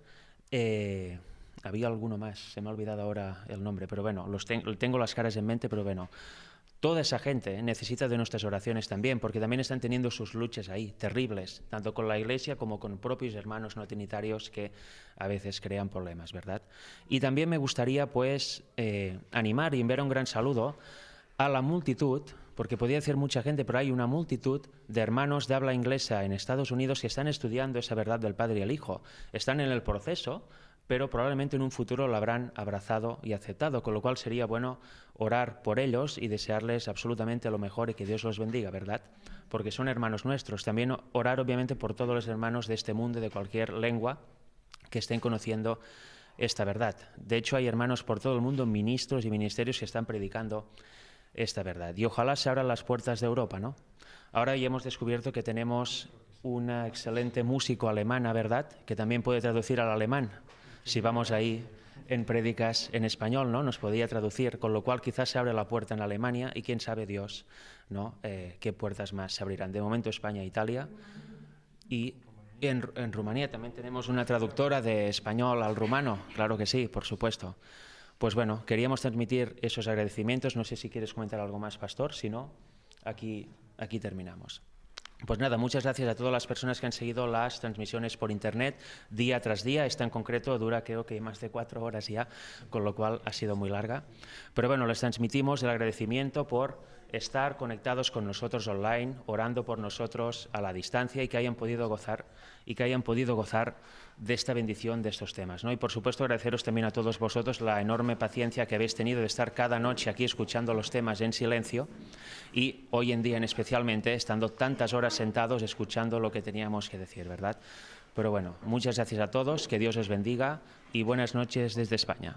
había alguno más, se me ha olvidado ahora el nombre, pero bueno, tengo las caras en mente, pero bueno, toda esa gente necesita de nuestras oraciones también, porque también están teniendo sus luchas ahí, terribles, tanto con la Iglesia como con propios hermanos no trinitarios que a veces crean problemas, ¿verdad? Y también me gustaría, pues, animar y enviar un gran saludo a la multitud, porque podría decir mucha gente, pero hay una multitud de hermanos de habla inglesa en Estados Unidos que están estudiando esa verdad del Padre y el Hijo. Están en el proceso, pero probablemente en un futuro lo habrán abrazado y aceptado, con lo cual sería bueno orar por ellos y desearles absolutamente lo mejor y que Dios los bendiga, ¿verdad? Porque son hermanos nuestros. También orar, obviamente, por todos los hermanos de este mundo, de cualquier lengua, que estén conociendo esta verdad. De hecho, hay hermanos por todo el mundo, ministros y ministerios que están predicando esta verdad. Y ojalá se abran las puertas de Europa, ¿no? Ahora ya hemos descubierto que tenemos una excelente músico alemana, ¿verdad?, que también puede traducir al alemán. Si vamos ahí en prédicas en español, ¿no?, nos podría traducir, con lo cual quizás se abre la puerta en Alemania y quién sabe Dios, ¿no?, qué puertas más se abrirán. De momento España, Italia y en Rumanía también tenemos una traductora de español al rumano, claro que sí, por supuesto. Pues bueno, queríamos transmitir esos agradecimientos. No sé si quieres comentar algo más, pastor. Si no, aquí terminamos. Pues nada, muchas gracias a todas las personas que han seguido las transmisiones por internet día tras día. Esta en concreto dura creo que más de 4 horas ya, con lo cual ha sido muy larga. Pero bueno, les transmitimos el agradecimiento por estar conectados con nosotros online, orando por nosotros a la distancia y que hayan podido gozar de esta bendición de estos temas, ¿no? Y por supuesto agradeceros también a todos vosotros la enorme paciencia que habéis tenido de estar cada noche aquí escuchando los temas en silencio y hoy en día especialmente estando tantas horas sentados escuchando lo que teníamos que decir, ¿verdad? Pero bueno, muchas gracias a todos, que Dios os bendiga y buenas noches desde España.